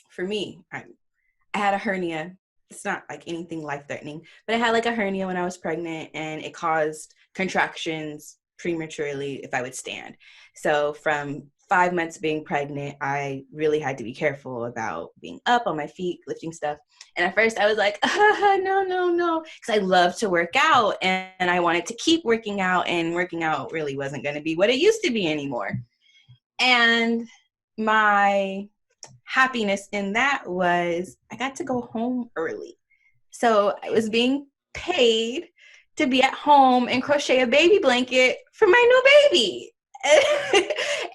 S1: For me, I had a hernia. It's not like anything life-threatening, but I had like a hernia when I was pregnant, and it caused contractions prematurely if I would stand. So from 5 months being pregnant, I really had to be careful about being up on my feet, lifting stuff. And at first I was like, no, because I love to work out, and I wanted to keep working out, and working out really wasn't going to be what it used to be anymore. And my happiness in that was I got to go home early. So I was being paid to be at home and crochet a baby blanket for my new baby.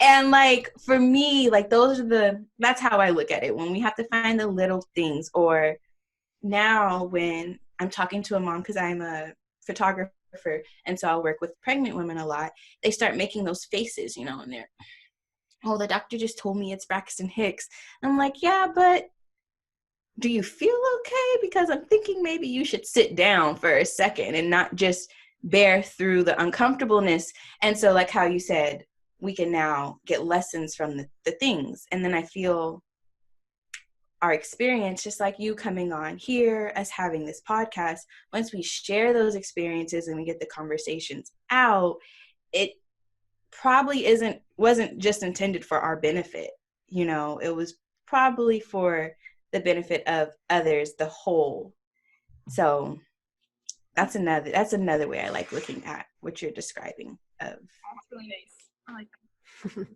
S1: And like, for me, like, that's how I look at it. When we have to find the little things, or now when I'm talking to a mom, because I'm a photographer, and so I'll work with pregnant women a lot. They start making those faces, and they're, oh, the doctor just told me it's Braxton Hicks. I'm like, yeah, but do you feel okay? Because I'm thinking maybe you should sit down for a second and not just bear through the uncomfortableness. And so, like how you said, we can now get lessons from the things. And then I feel our experience, just like you coming on here, us having this podcast, once we share those experiences and we get the conversations out, it probably wasn't just intended for our benefit. It was probably for the benefit of others, the whole. So that's another way I like looking at what you're describing of.
S2: That's really nice. I like that.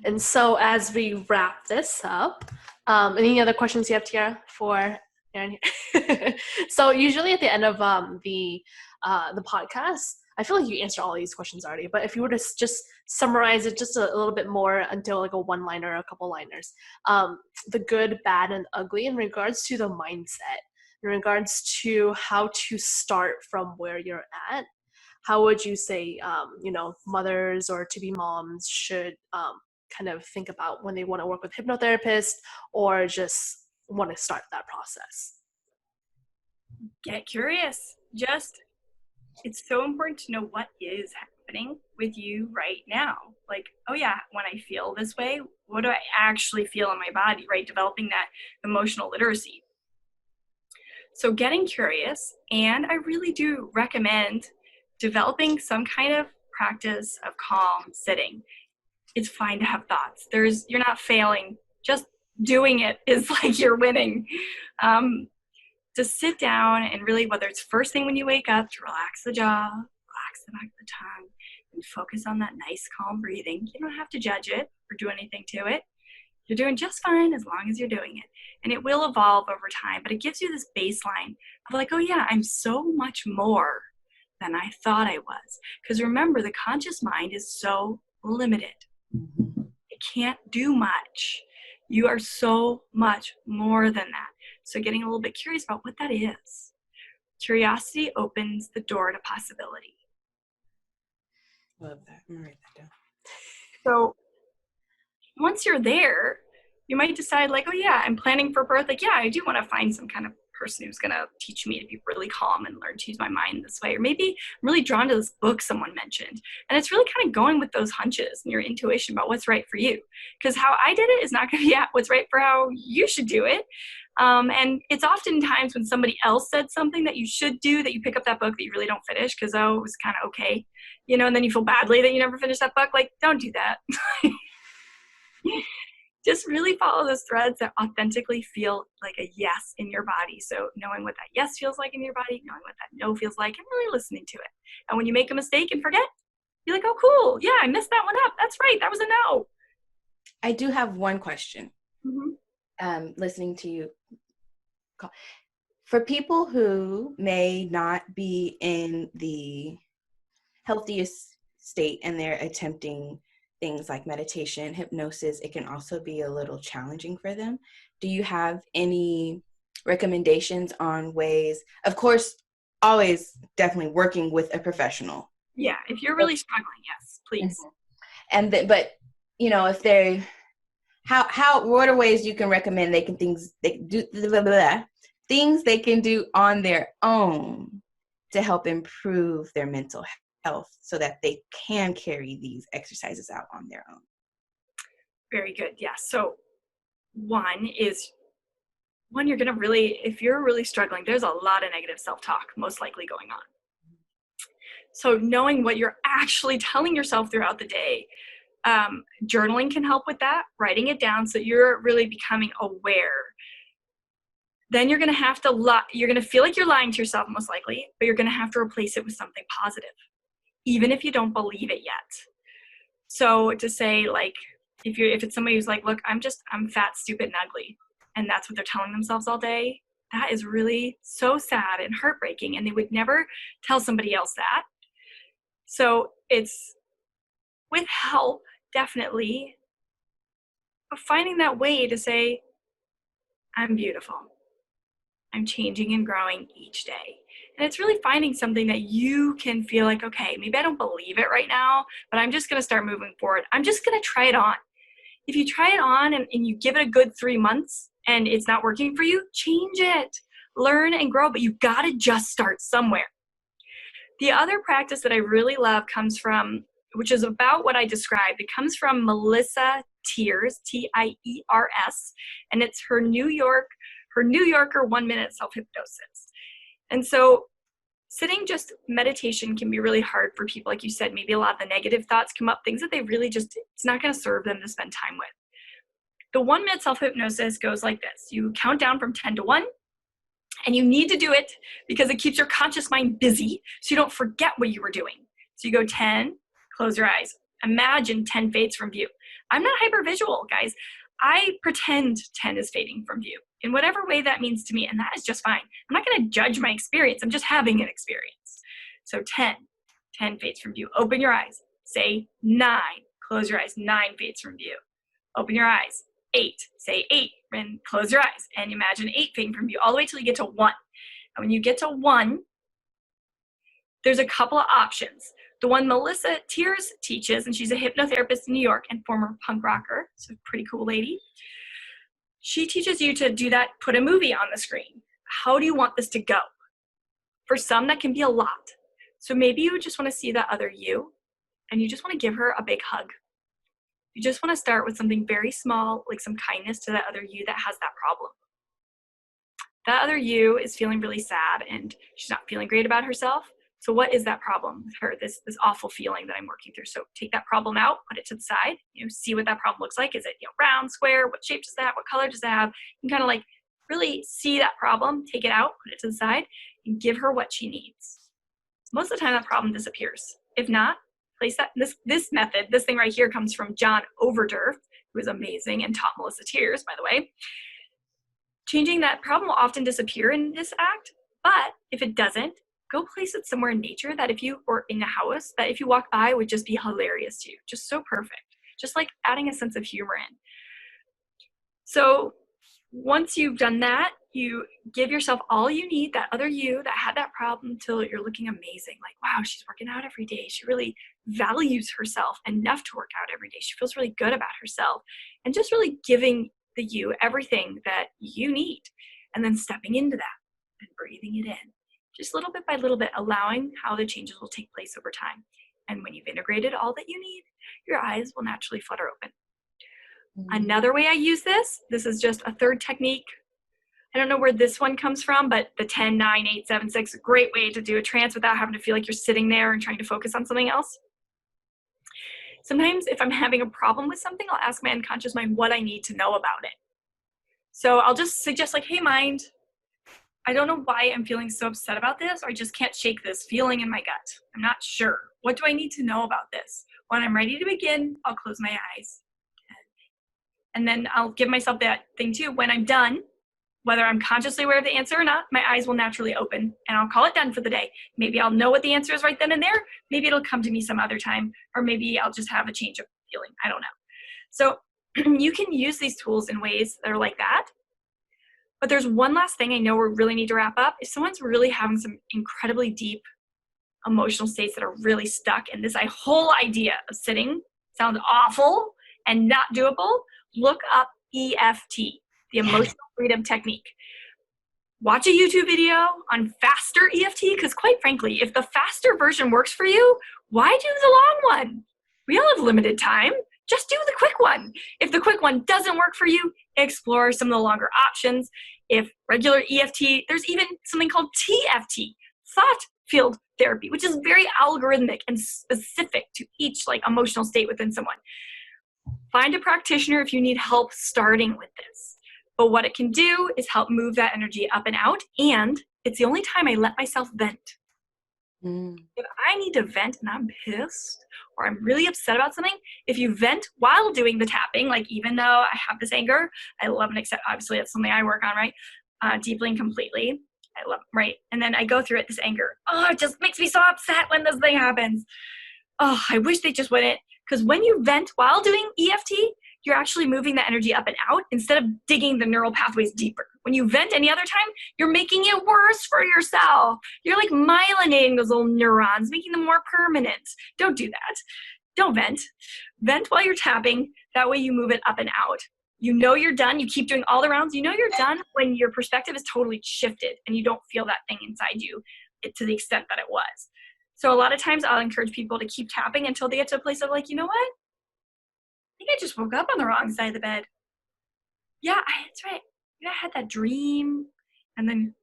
S3: And so as we wrap this up, any other questions you have, Tiara, for Erin here? So usually at the end of the podcast, I feel like you answered all these questions already, but if you were to just summarize it just a little bit more until like a one-liner or a couple liners, the good, bad, and ugly in regards to the mindset, in regards to how to start from where you're at, how would you say, mothers or to-be moms should kind of think about when they want to work with hypnotherapists or just want to start that process?
S2: Get curious. It's so important to know what is happening with you right now. Like, oh yeah, when I feel this way, what do I actually feel in my body, right? Developing that emotional literacy. So getting curious, and I really do recommend developing some kind of practice of calm sitting. It's fine to have thoughts. You're not failing. Just doing it is like you're winning. To sit down and really, whether it's first thing when you wake up, to relax the jaw, relax the back of the tongue, and focus on that nice, calm breathing. You don't have to judge it or do anything to it. You're doing just fine as long as you're doing it. And it will evolve over time, but it gives you this baseline of like, oh yeah, I'm so much more than I thought I was. Because remember, the conscious mind is so limited. It can't do much. You are so much more than that. So getting a little bit curious about what that is. Curiosity opens the door to possibility.
S1: Love that. I'm gonna write that down.
S2: So once you're there, you might decide like, oh yeah, I'm planning for birth. Like, yeah, I do want to find some kind of person who's going to teach me to be really calm and learn to use my mind this way. Or maybe I'm really drawn to this book someone mentioned. And it's really kind of going with those hunches and your intuition about what's right for you. Because how I did it is not going to be what's right for how you should do it. And it's oftentimes when somebody else said something that you should do, that you pick up that book that you really don't finish because, oh, it was kind of okay, and then you feel badly that you never finished that book. Like, don't do that. Just really follow those threads that authentically feel like a yes in your body. So knowing what that yes feels like in your body, knowing what that no feels like, and really listening to it. And when you make a mistake and forget, you're like, oh, cool. Yeah, I messed that one up. That's right. That was a no.
S1: I do have one question.
S2: Mm-hmm.
S1: Listening to you. For people who may not be in the healthiest state and they're attempting things like meditation, hypnosis, it can also be a little challenging for them. Do you have any recommendations on ways, of course, always definitely working with a professional?
S2: Yeah, if you're really struggling, yes, please.
S1: Mm-hmm. And but if they, what are ways you can recommend things they can do on their own to help improve their mental health so that they can carry these exercises out on their own?
S2: Very good. Yeah. So one, you're going to really, if you're really struggling, there's a lot of negative self-talk most likely going on. So knowing what you're actually telling yourself throughout the day, journaling can help with that, writing it down so you're really becoming aware. Then you're going to feel like you're lying to yourself most likely, but you're going to have to replace it with something positive, even if you don't believe it yet. So to say, like, if it's somebody who's like, look, I'm fat, stupid, and ugly, and that's what they're telling themselves all day, that is really so sad and heartbreaking, and they would never tell somebody else that. So it's with help, definitely, but finding that way to say, I'm beautiful. I'm changing and growing each day. And it's really finding something that you can feel like, okay, maybe I don't believe it right now, but I'm just going to start moving forward. I'm just going to try it on. If you try it on and you give it a good 3 months and it's not working for you, change it. Learn and grow, but you've got to just start somewhere. The other practice that I really love comes from, which is about what I described. It comes from Melissa Tiers, Tiers, and it's her New Yorker 1 minute self-hypnosis. And so sitting just meditation can be really hard for people. Like you said, maybe a lot of the negative thoughts come up, things that they really just, it's not going to serve them to spend time with. The 1 minute self-hypnosis goes like this. You count down from 10 to 1. And you need to do it because it keeps your conscious mind busy so you don't forget what you were doing. So you go 10, close your eyes. Imagine 10 fades from view. I'm not hypervisual, guys. I pretend 10 is fading from view in whatever way that means to me, and that is just fine. I'm not going to judge my experience. I'm just having an experience. So 10 fades from view. Open your eyes. Say 9. Close your eyes. 9 fades from view. Open your eyes. 8. Say 8 and close your eyes and imagine 8 fading from view all the way till you get to 1. And when you get to 1, there's a couple of options. The one Melissa Tiers teaches, and she's a hypnotherapist in New York and former punk rocker, so pretty cool lady. She teaches you to do that, put a movie on the screen. How do you want this to go? For some, that can be a lot. So maybe you just want to see that other you, and you just want to give her a big hug. You just want to start with something very small, like some kindness to that other you that has that problem. That other you is feeling really sad and she's not feeling great about herself. So what is that problem with her, this awful feeling that I'm working through? So take that problem out, put it to the side, see what that problem looks like. Is it round, square? What shape does that have? What color does it have? You can kind of like really see that problem, take it out, put it to the side, and give her what she needs. Most of the time that problem disappears. If not, place that, this method, this thing right here comes from John Overderf, who is amazing and taught Melissa Tiers, by the way. Changing that problem will often disappear in this act, but if it doesn't, go place it somewhere in nature that or in a house, that if you walk by would just be hilarious to you. Just so perfect. Just like adding a sense of humor in. So once you've done that, you give yourself all you need, that other you that had that problem, till you're looking amazing. Like, wow, she's working out every day. She really values herself enough to work out every day. She feels really good about herself. And just really giving the you everything that you need. And then stepping into that and breathing it in. Just little bit by little bit, allowing how the changes will take place over time. And when you've integrated all that you need, your eyes will naturally flutter open. Another way I use this is just a third technique. I don't know where this one comes from, but the 10, 9, 8, 7, 6, a great way to do a trance without having to feel like you're sitting there and trying to focus on something else. Sometimes if I'm having a problem with something, I'll ask my unconscious mind what I need to know about it. So I'll just suggest like, hey mind, I don't know why I'm feeling so upset about this, or I just can't shake this feeling in my gut. I'm not sure. What do I need to know about this? When I'm ready to begin, I'll close my eyes. And then I'll give myself that thing too. When I'm done, whether I'm consciously aware of the answer or not, my eyes will naturally open and I'll call it done for the day. Maybe I'll know what the answer is right then and there. Maybe it'll come to me some other time, or maybe I'll just have a change of feeling. I don't know. So you can use these tools in ways that are like that. But there's one last thing I know we really need to wrap up. If someone's really having some incredibly deep emotional states that are really stuck, and this whole idea of sitting sounds awful and not doable, look up EFT, the Emotional Freedom Technique. Watch a YouTube video on faster EFT, because quite frankly, if the faster version works for you, why do the long one? We all have limited time. Just do the quick one. If the quick one doesn't work for you, explore some of the longer options. If regular EFT, there's even something called TFT, thought field therapy, which is very algorithmic and specific to each emotional state within someone. Find a practitioner if you need help starting with this. But what it can do is help move that energy up and out, and it's the only time I let myself vent. If I need to vent and I'm pissed or I'm really upset about something, if you vent while doing the tapping, even though I have this anger, I love and accept, obviously that's something I work on, right? Deeply and completely. I love, right? And then I go through it, this anger. Oh, it just makes me so upset when this thing happens. Oh, I wish they just wouldn't. Because when you vent while doing EFT, you're actually moving the energy up and out instead of digging the neural pathways deeper. When you vent any other time, you're making it worse for yourself. You're like myelinating those little neurons, making them more permanent. Don't do that. Don't vent. Vent while you're tapping. That way you move it up and out. You know you're done. You keep doing all the rounds. You know you're done when your perspective is totally shifted and you don't feel that thing inside you to the extent that it was. So a lot of times I'll encourage people to keep tapping until they get to a place of like, you know what? I think I just woke up on the wrong side of the bed. Yeah, that's right. I had that dream, and then,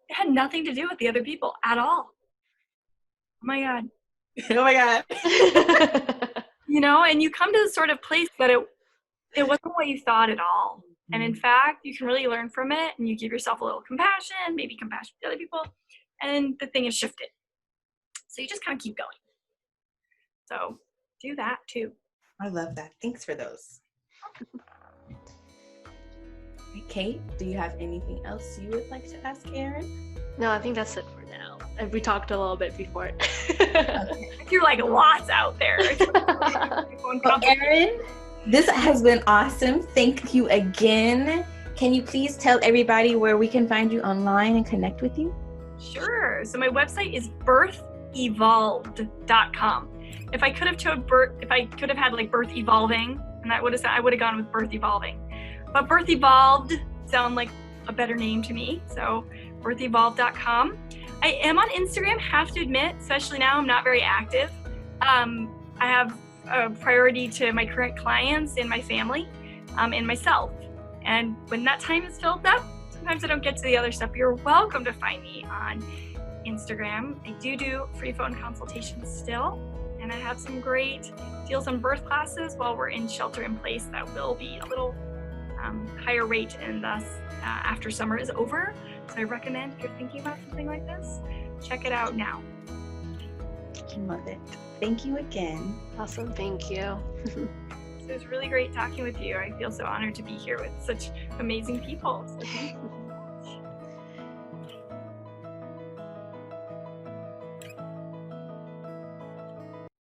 S2: it had nothing to do with the other people at all. Oh my God.
S1: Oh my God.
S2: And you come to this sort of place that it wasn't what you thought at all. And in fact, you can really learn from it, and you give yourself a little compassion, maybe compassion to other people, and the thing is shifted. So you just kind of keep going. So do that too.
S1: I love that. Thanks for those. Kate, do you have anything else you would like to ask Erin?
S3: No, I think that's it for now. And we talked a little bit before.
S1: Okay.
S2: You're like lots out there.
S1: Well, Erin, this has been awesome. Thank you again. Can you please tell everybody where we can find you online and connect with you?
S2: Sure. So my website is birthevolved.com. If I could have had like birth evolving, and I would have gone with birth evolving. But Birth Evolved sound like a better name to me, so birthevolved.com. I am on Instagram, have to admit, especially now I'm not very active. I have a priority to my current clients and my family and myself. And when that time is filled up, sometimes I don't get to the other stuff. You're welcome to find me on Instagram. I do free phone consultations still, and I have some great deals on birth classes while we're in shelter in place that will be a little higher rate and thus after summer is over. So I recommend if you're thinking about something like this, check it out now.
S1: Love it. Thank you again.
S3: Awesome. Thank you.
S2: So it was really great talking with you. I feel so honored to be here with such amazing people. So thank you.